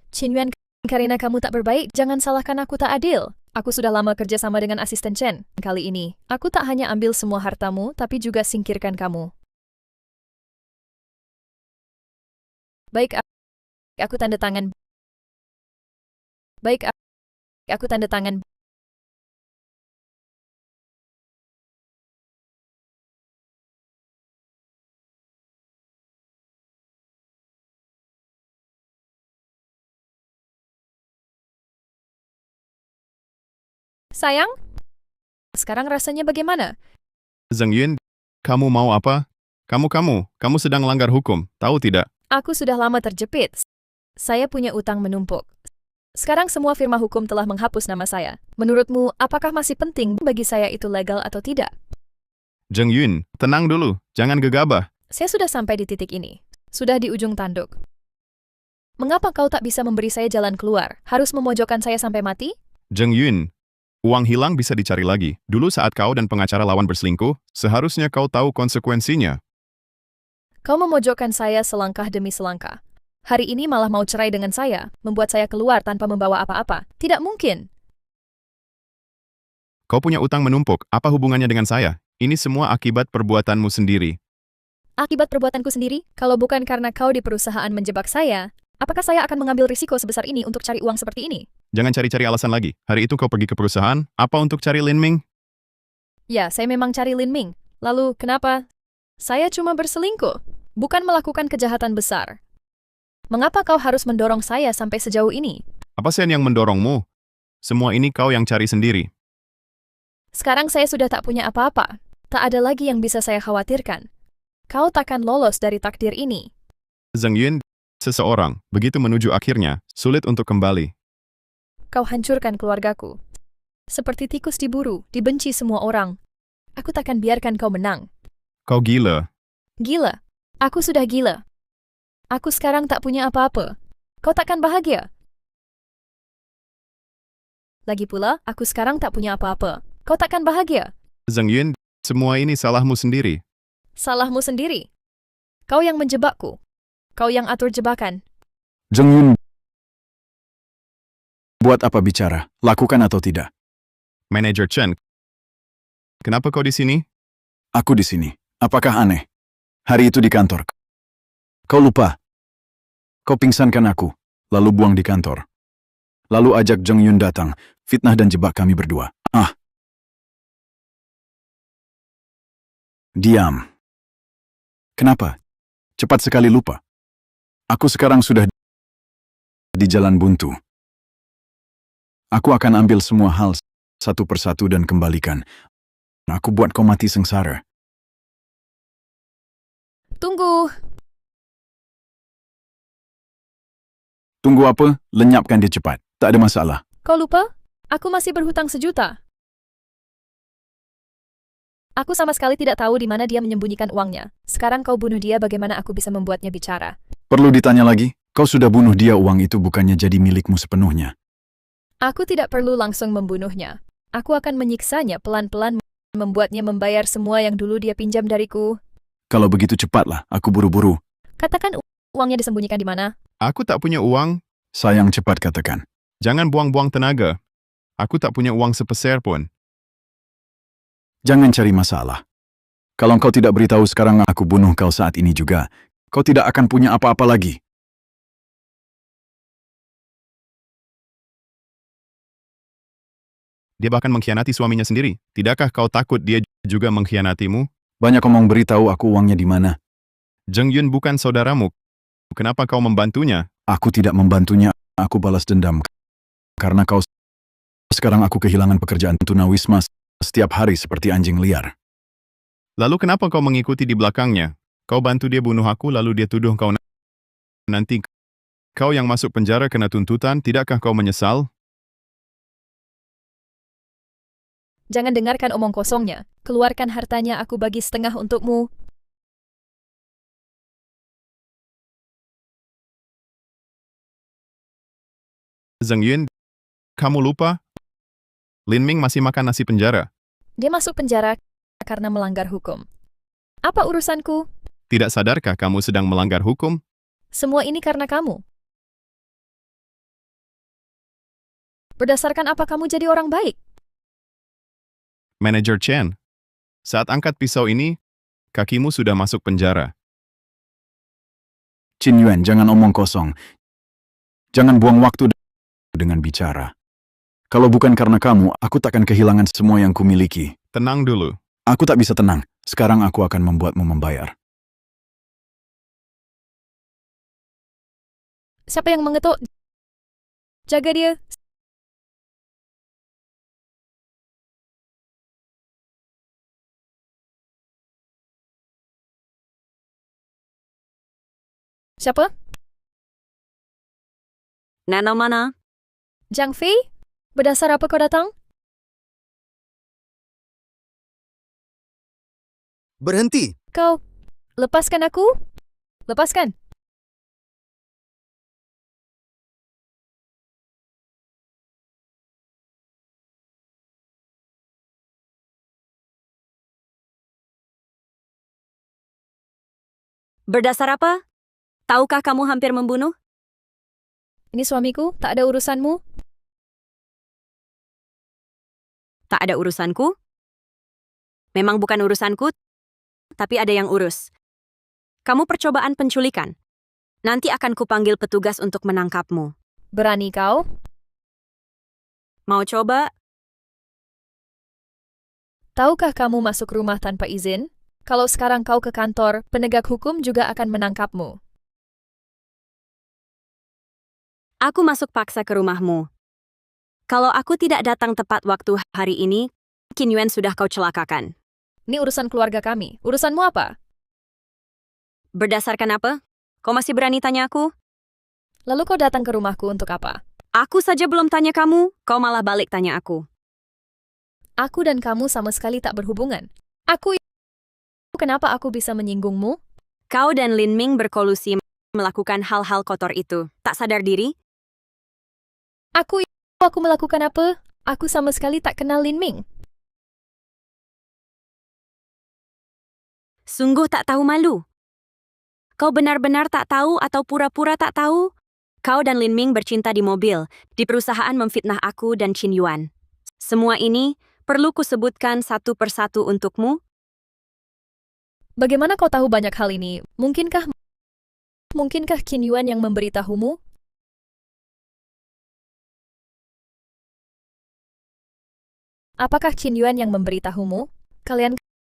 Qin Yuan, karena kamu tak berbaik, jangan salahkan aku tak adil. Aku sudah lama kerja sama dengan asisten Chen. Kali ini, aku tak hanya ambil semua hartamu, tapi juga singkirkan kamu. Baik, aku tanda tangan. Baik, aku tanda tangan. Sayang, sekarang rasanya bagaimana? Zhang Yun, kamu mau apa? Kamu sedang langgar hukum, tahu tidak? Aku sudah lama terjepit. Saya punya utang menumpuk. Sekarang semua firma hukum telah menghapus nama saya. Menurutmu, apakah masih penting bagi saya itu legal atau tidak? Zhang Yun, tenang dulu, jangan gegabah. Saya sudah sampai di titik ini. Sudah di ujung tanduk. Mengapa kau tak bisa memberi saya jalan keluar? Harus memojokkan saya sampai mati? Zhang Yun, uang hilang bisa dicari lagi. Dulu saat kau dan pengacara lawan berselingkuh, seharusnya kau tahu konsekuensinya. Kau memojokkan saya selangkah demi selangkah. Hari ini malah mau cerai dengan saya, membuat saya keluar tanpa membawa apa-apa. Tidak mungkin. Kau punya utang menumpuk, apa hubungannya dengan saya? Ini semua akibat perbuatanmu sendiri. Akibat perbuatanku sendiri, kalau bukan karena kau di perusahaan menjebak saya, apakah saya akan mengambil risiko sebesar ini untuk cari uang seperti ini? Jangan cari-cari alasan lagi. Hari itu kau pergi ke perusahaan, apa untuk cari Lin Ming? Ya, saya memang cari Lin Ming. Lalu, kenapa? Saya cuma berselingkuh, bukan melakukan kejahatan besar. Mengapa kau harus mendorong saya sampai sejauh ini? Apa Sen yang mendorongmu? Semua ini kau yang cari sendiri. Sekarang saya sudah tak punya apa-apa. Tak ada lagi yang bisa saya khawatirkan. Kau takkan lolos dari takdir ini. Zhang Yun, seseorang, begitu menuju akhirnya, sulit untuk kembali. Kau hancurkan keluargaku. Seperti tikus diburu, dibenci semua orang. Aku takkan biarkan kau menang. Kau gila. Gila. Aku sudah gila. Aku sekarang tak punya apa-apa. Kau takkan bahagia. Lagi pula, aku sekarang tak punya apa-apa. Kau takkan bahagia. Zhang Yun, semua ini salahmu sendiri. Salahmu sendiri. Kau yang menjebakku. Kau yang atur jebakan. Zhang Yun, buat apa bicara? Lakukan atau tidak? Manager Chen, kenapa kau di sini? Aku di sini. Apakah aneh? Hari itu di kantor. Kau lupa. Kau pingsankan aku, lalu buang di kantor. Lalu ajak Zhang Yun datang, fitnah dan jebak kami berdua. Diam. Kenapa? Cepat sekali lupa. Aku sekarang sudah di jalan buntu. Aku akan ambil semua hal satu persatu dan kembalikan. Aku buat kau mati sengsara. Tunggu. Tunggu apa? Lenyapkan dia cepat. Tak ada masalah. Kau lupa? Aku masih berhutang 1 juta. Aku sama sekali tidak tahu di mana dia menyembunyikan uangnya. Sekarang kau bunuh dia, bagaimana aku bisa membuatnya bicara? Perlu ditanya lagi? Kau sudah bunuh dia, uang itu bukannya jadi milikmu sepenuhnya. Aku tidak perlu langsung membunuhnya. Aku akan menyiksanya pelan-pelan, membuatnya membayar semua yang dulu dia pinjam dariku. Kalau begitu cepatlah, aku buru-buru. Katakan uangnya disembunyikan di mana? Aku tak punya uang. Sayang, cepat katakan. Jangan buang-buang tenaga. Aku tak punya uang sepeser pun. Jangan cari masalah. Kalau kau tidak beritahu sekarang aku bunuh kau saat ini juga. Kau tidak akan punya apa-apa lagi. Dia bahkan mengkhianati suaminya sendiri. Tidakkah kau takut dia juga mengkhianatimu? Banyak omong beritahu aku uangnya di mana. Zheng Yun bukan saudaramu. Kenapa kau membantunya? Aku tidak membantunya, aku balas dendam. Karena kau sekarang aku kehilangan pekerjaan tunawisma setiap hari seperti anjing liar. Lalu kenapa kau mengikuti di belakangnya? Kau bantu dia bunuh aku lalu dia tuduh kau nanti kau yang masuk penjara kena tuntutan, tidakkah kau menyesal? Jangan dengarkan omong kosongnya. Keluarkan hartanya, aku bagi setengah untukmu. Zheng Yun, kamu lupa? Lin Ming masih makan nasi penjara. Dia masuk penjara karena melanggar hukum. Apa urusanku? Tidak sadarkah kamu sedang melanggar hukum? Semua ini karena kamu. Berdasarkan apa kamu jadi orang baik? Manajer Chen, saat angkat pisau ini, kakimu sudah masuk penjara. Qin Yuan, jangan omong kosong. Jangan buang waktu dengan bicara. Kalau bukan karena kamu, aku takkan kehilangan semua yang kumiliki. Tenang dulu. Aku tak bisa tenang. Sekarang aku akan membuatmu membayar. Siapa yang mengetuk? Jaga dia. Siapa? Nana mana? Jiang Fei? Berdasar apa kau datang? Berhenti! Kau, lepaskan aku? Lepaskan. Berdasar apa? Tahukah kamu hampir membunuh? Ini suamiku, tak ada urusanmu. Tak ada urusanku? Memang bukan urusanku, tapi ada yang urus. Kamu percobaan penculikan. Nanti akan kupanggil petugas untuk menangkapmu. Berani kau? Mau coba? Tahukah kamu masuk rumah tanpa izin? Kalau sekarang kau ke kantor, penegak hukum juga akan menangkapmu. Aku masuk paksa ke rumahmu. Kalau aku tidak datang tepat waktu hari ini, Qin Yuan sudah kau celakakan. Ini urusan keluarga kami. Urusanmu apa? Berdasarkan apa? Kau masih berani tanya aku? Lalu kau datang ke rumahku untuk apa? Aku saja belum tanya kamu, kau malah balik tanya aku. Aku dan kamu sama sekali tak berhubungan. Kenapa aku bisa menyinggungmu? Kau dan Lin Ming berkolusi melakukan hal-hal kotor itu. Tak sadar diri? Aku melakukan apa? Aku sama sekali tak kenal Lin Ming. Sungguh tak tahu malu. Kau benar-benar tak tahu atau pura-pura tak tahu? Kau dan Lin Ming bercinta di mobil, di perusahaan memfitnah aku dan Qin Yuan. Semua ini perlu kusebutkan satu persatu untukmu? Bagaimana kau tahu banyak hal ini? Mungkinkah Qin Yuan yang memberitahumu? Apakah Qin Yuan yang memberitahumu?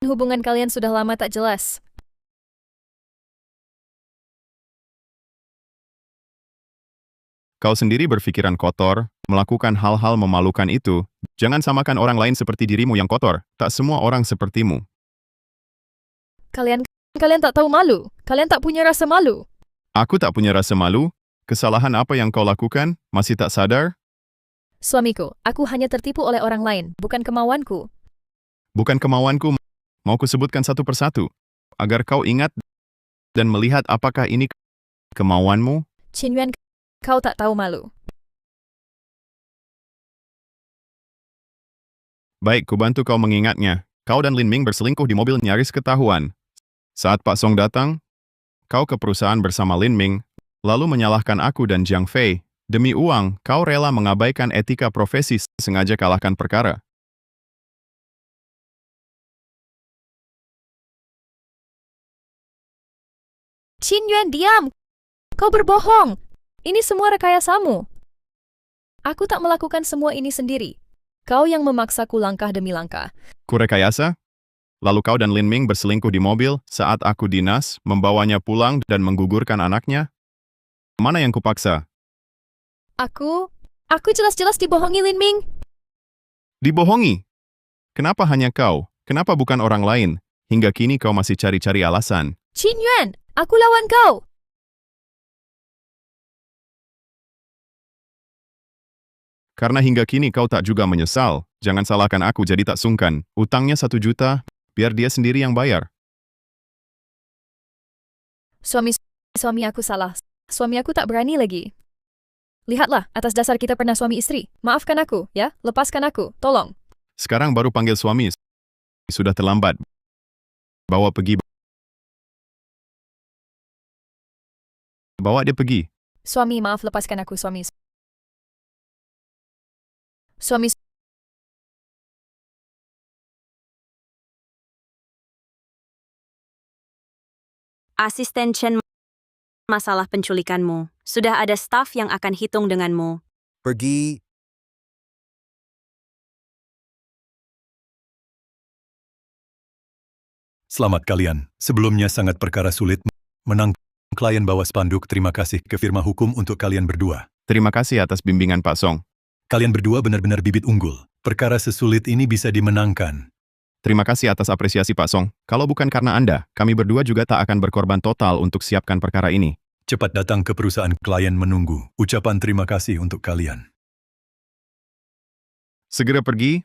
Hubungan kalian sudah lama tak jelas. Kau sendiri berpikiran kotor, melakukan hal-hal memalukan itu. Jangan samakan orang lain seperti dirimu yang kotor. Tak semua orang sepertimu. Kalian tak tahu malu. Kalian tak punya rasa malu. Aku tak punya rasa malu. Kesalahan apa yang kau lakukan? Masih tak sadar? Suamiku, aku hanya tertipu oleh orang lain, bukan kemauanku. Bukan kemauanku. Mau kusebutkan satu persatu. Agar kau ingat dan melihat apakah ini kemauanmu? Qin Yuan, kau tak tahu malu. Baik, kubantu kau mengingatnya. Kau dan Lin Ming berselingkuh di mobil nyaris ketahuan. Saat Pak Song datang, kau ke perusahaan bersama Lin Ming, lalu menyalahkan aku dan Jiang Fei. Demi uang, kau rela mengabaikan etika profesi sengaja kalahkan perkara. Qin Yuan, diam! Kau berbohong! Ini semua rekayasamu. Aku tak melakukan semua ini sendiri. Kau yang memaksaku langkah demi langkah. Kurekayasa? Lalu kau dan Lin Ming berselingkuh di mobil saat aku dinas, membawanya pulang dan menggugurkan anaknya? Mana yang kupaksa? Aku jelas-jelas dibohongi, Lin Ming. Dibohongi? Kenapa hanya kau? Kenapa bukan orang lain? Hingga kini kau masih cari-cari alasan. Qin Yuan, aku lawan kau. Karena hingga kini kau tak juga menyesal. Jangan salahkan aku jadi tak sungkan. Utangnya 1 juta, biar dia sendiri yang bayar. Suami aku salah. Suami aku tak berani lagi. Lihatlah, atas dasar kita pernah suami istri. Maafkan aku, ya? Lepaskan aku, tolong. Sekarang baru panggil suami. Sudah terlambat. Bawa pergi. Bawa dia pergi. Suami, maaf, lepaskan aku, suami. Suami, Asisten Chen, masalah penculikanmu. Sudah ada staf yang akan hitung denganmu. Pergi. Selamat kalian. Sebelumnya sangat perkara sulit menang. Klien bawa spanduk terima kasih ke firma hukum untuk kalian berdua. Terima kasih atas bimbingan Pak Song. Kalian berdua benar-benar bibit unggul. Perkara sesulit ini bisa dimenangkan. Terima kasih atas apresiasi Pak Song. Kalau bukan karena Anda, kami berdua juga tak akan berkorban total untuk siapkan perkara ini. Cepat datang ke perusahaan, klien menunggu. Ucapan terima kasih untuk kalian. Segera pergi.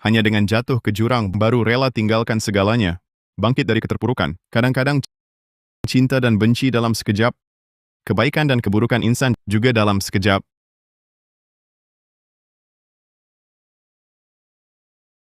Hanya dengan jatuh ke jurang baru rela tinggalkan segalanya. Bangkit dari keterpurukan. Kadang-kadang cinta dan benci dalam sekejap. Kebaikan dan keburukan insan juga dalam sekejap.